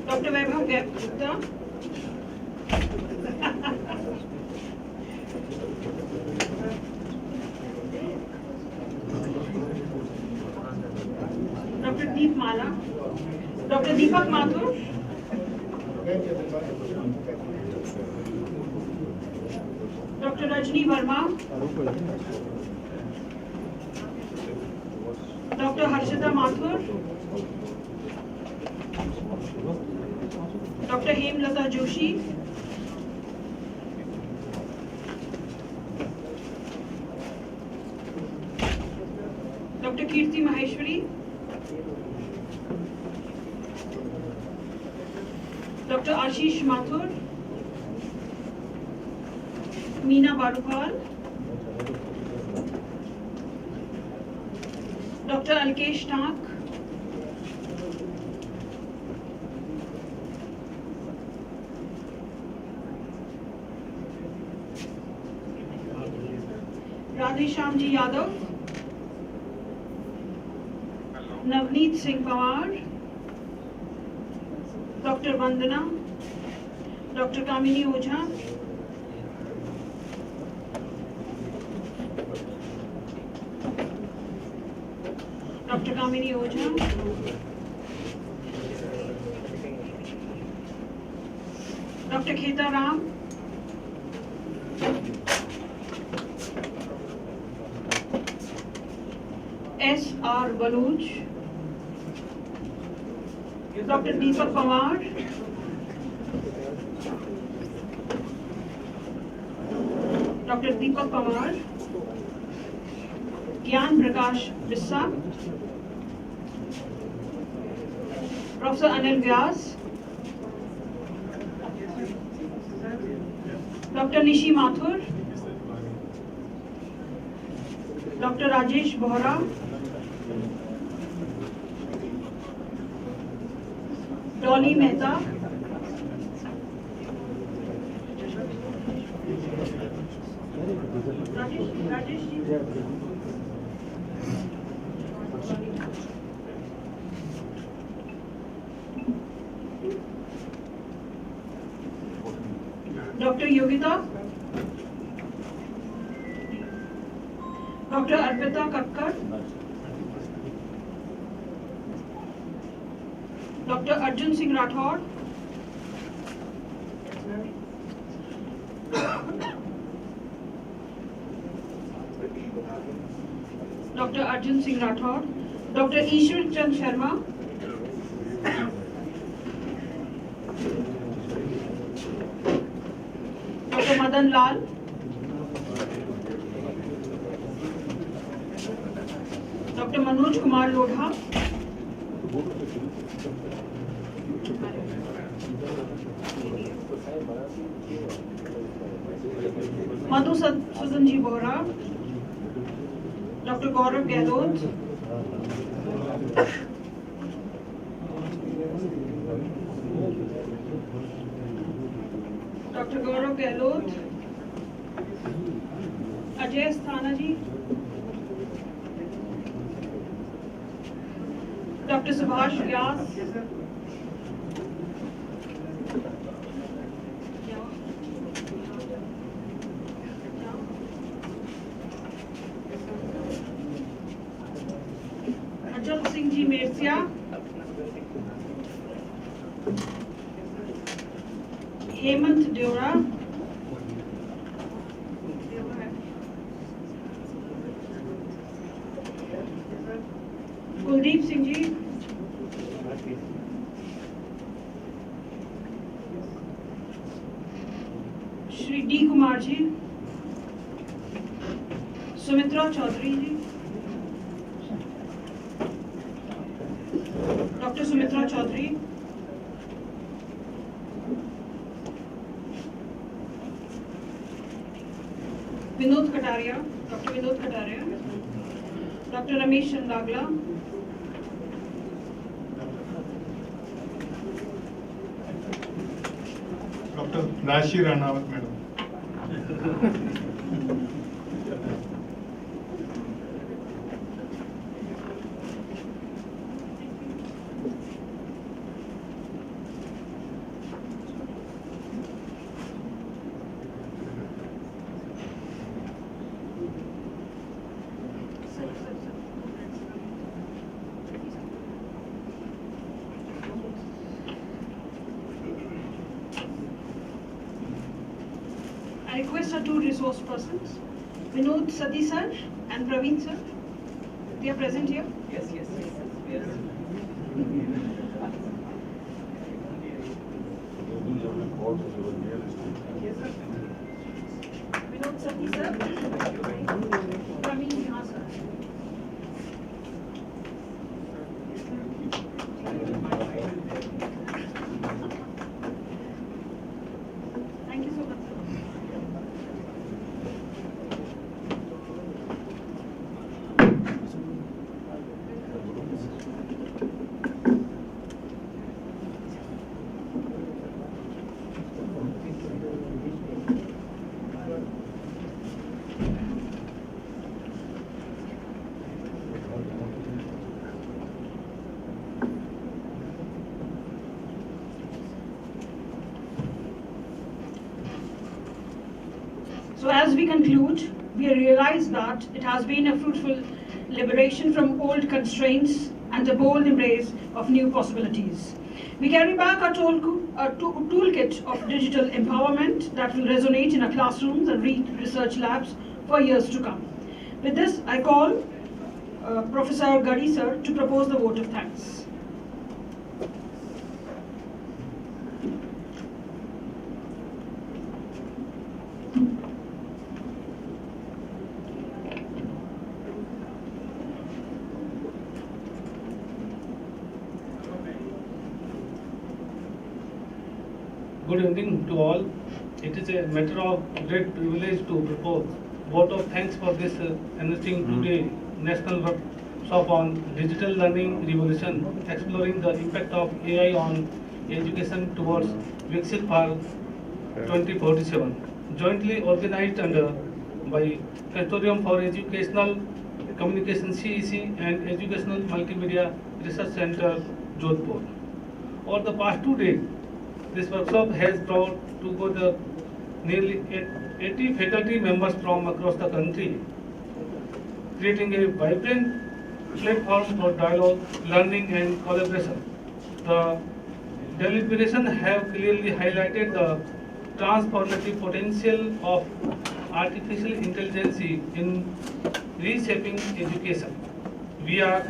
Dr. Vaibhav Gupta. Dr. Deep Mala. Dr. Deepak Mathur. Dr. Rajni Verma. Dr. Harshita Mathur. Dr. Hemlata Joshi. Dr. Kirti Maheshwari. Dr. Ashish Mathur. Meena Barupal. Dr. Alkesh Tak. Radheshyam Ji Yadav. Navneet Singh Pawar. Dr. Vandana. Dr. Kamini Ojha. Dr. Kamini Ojha. Dr. Kheta Ram. S.R. Baluch. Dr. Deepak Pawar. Dr. Deepak Pawar. Gyan Prakash Bissa. Professor Anil Vyas. Dr. Nishi Mathur. Dr. Rajesh Bohra. Dolly Mehta. Rajesh ji. Dr. Yogita. Dr. Arpita Kakkar. Dr. Arjun Singh Rathod. Dr. Arjun Singh Rathod. Dr. Ishwar Chand Sharma. Dr. Madan Lal. Dr. Manoj Kumar Lodha. Madhu Sudanji Bohra. Dr. Gaurav Gehlot. Dr. Gaurav Gehlot. Ajay Asthana ji. Dr. Subhash Vyas. Ajal Singh ji Mercia. Hemant Deora. Kuldeep Singh ji. Shri D. Kumar ji. Sumitra Chaudhary ji. Dr. Sumitra Chaudhary. Vinod Kataria. Dr. Vinod Kataria. Dr. Ramesh Chandagla. Dr. Rashi Ranawat, madam. I request our two resource persons, Vinod Sati sir and Praveen sir. They are present here. Yes. Vinod Sati sir. Praveen Sinha sir. Thank you so much, sir. So as we conclude, we realize that it has been a fruitful liberation from old constraints and a bold embrace of new possibilities. We carry back a toolkit of digital empowerment that will resonate in our classrooms and research labs for years to come. With this, I call Professor Gadi sir to propose the vote of thanks. Good evening to all. It is a matter of great privilege to propose vote of thanks for this enriching today National workshop on digital learning revolution, exploring the impact of AI on education towards VIKSHIT for 2047, jointly organized by Consortium for Educational Communication CEC and Educational Multimedia Research Center, Jodhpur. Over the past 2 days, this workshop has brought together nearly 80 faculty members from across the country, creating a vibrant platform for dialogue, learning and collaboration. The deliberations have clearly highlighted the transformative potential of artificial intelligence in reshaping education. We are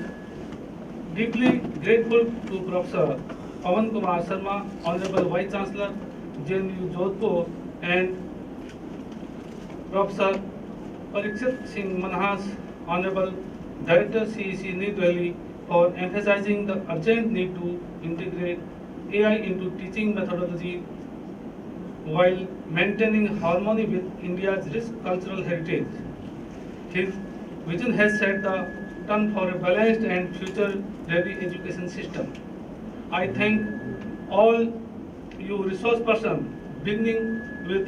deeply grateful to Professor Pawan Kumar Sharma, Honorable Vice Chancellor, JNU Jodhpur, and Professor Parikshit Singh Manhas, Honorable Director CEC New Delhi, for emphasizing the urgent need to integrate AI into teaching methodology while maintaining harmony with India's rich cultural heritage. His vision has set the tone for a balanced and future-ready education system. I thank all you resource persons, beginning with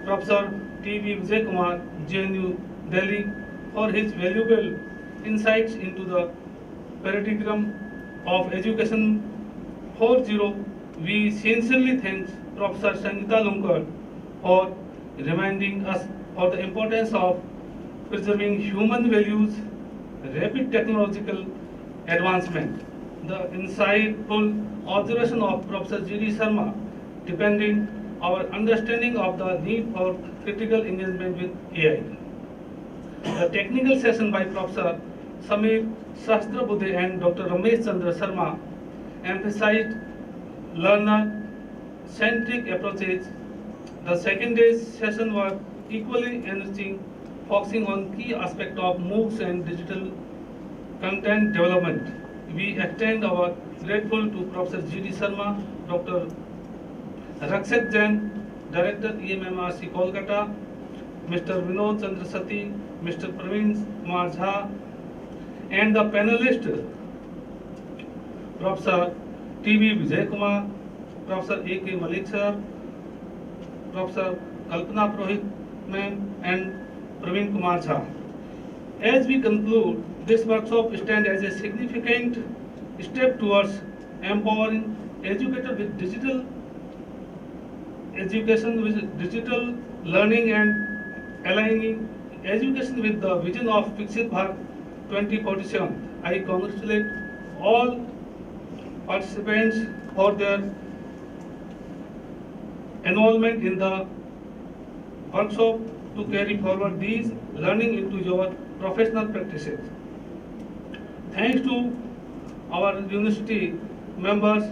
Professor T.V. Vijay Kumar, JNU Delhi, for his valuable insights into the paradigm of education 4.0. We sincerely thank Professor Sangeeta Lunkar for reminding us of the importance of preserving human values, rapid technological advancement. The insightful observation of Professor G.D. Sharma, deepening our understanding of the need for critical engagement with AI. The technical session by Professor Samir Sahasrabudhe and Dr. Ramesh Chandra Sharma emphasized learner-centric approaches. The second day's session was equally enriching, focusing on key aspects of MOOCs and digital content development. We extend our gratitude to Professor G.D. Sharma, Dr. Rakshit Jain, Director EMMRC Kolkata, Mr. Vinod Chandra Sati, Mr. Praveen Kumar Jha, and the panelists, Professor T.V. Vijay Kumar, Professor A.K. Malik sir, Professor Kalpana Purohit ma'am, and Praveen Kumar Jha. As we conclude, this workshop stands as a significant step towards empowering educators with digital education, with digital learning, and aligning education with the vision of VIKSHIT Bharat 2047. I congratulate all participants for their involvement in the workshop to carry forward these learning into your professional practices. Thanks to our university members,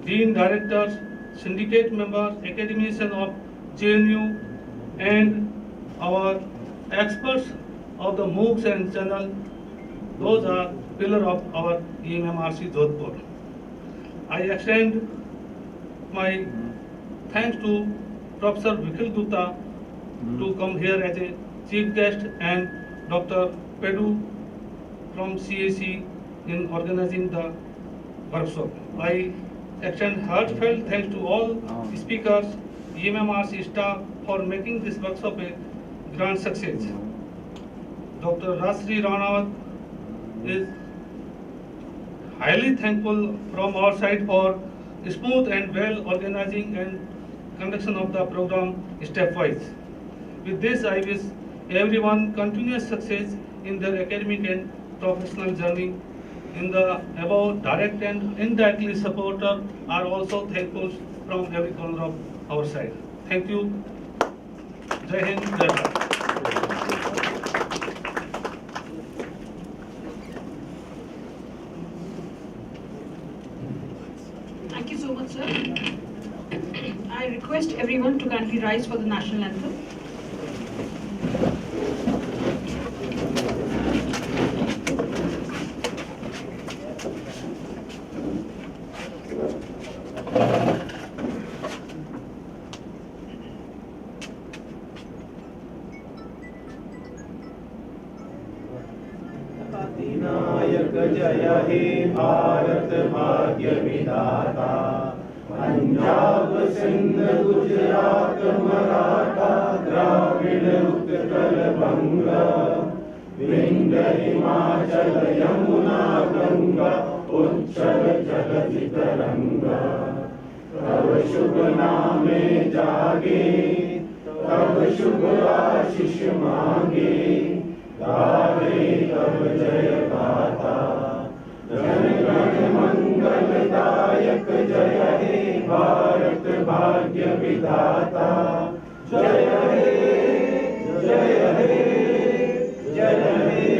dean, directors, syndicate members, academicians of JNU, and our experts of the MOOCs and channel. Those are pillar of our EMMRC Jodhpur. I extend my thanks to Professor Vikhil Gupta to come here as a chief guest, and Dr. Pedu from CAC in organizing the workshop. I extend heartfelt thanks to all speakers, EMMRC staff for making this workshop a grand success. Dr. Rajshri Ranawat is highly thankful from our side for smooth and well organizing and conduction of the program stepwise. With this, I wish everyone continuous success in their academic and professional journey. In the above, direct and indirectly supporter are also thankful from every corner of our side. Thank you. Jai Hind, Jai Bharat. Thank you so much, sir. I request everyone to kindly rise for the national anthem. अधिनायक जय हे भारत भाग्य विधाता पंजाब सिंध गुजरात मराठा द्राविड़ उत्कल बंग विंध्य हिमाचल यमुना गंगा उच्चल जलधि तरंगा तब शुभ नामे जागे तब शुभ आशीष मांगे गावे तब जय गाथा जन गण मंगलदायक जय हे भारत भाग्य विधाता जय हे जय हे जय हे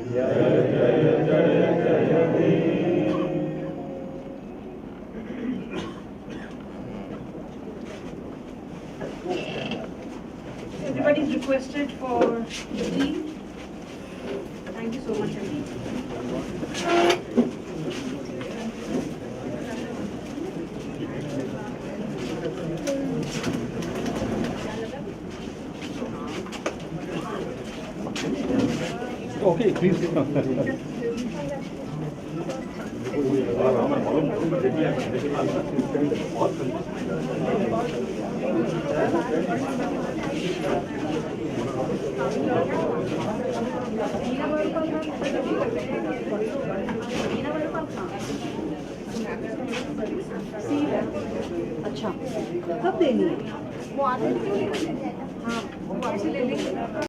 जय जय जय जय हे Everybody is requested for the tea. Thank you so much, Okay, please. अच्छा कब देनी है वो आते हैं हाँ वो आपसे ले लेंगे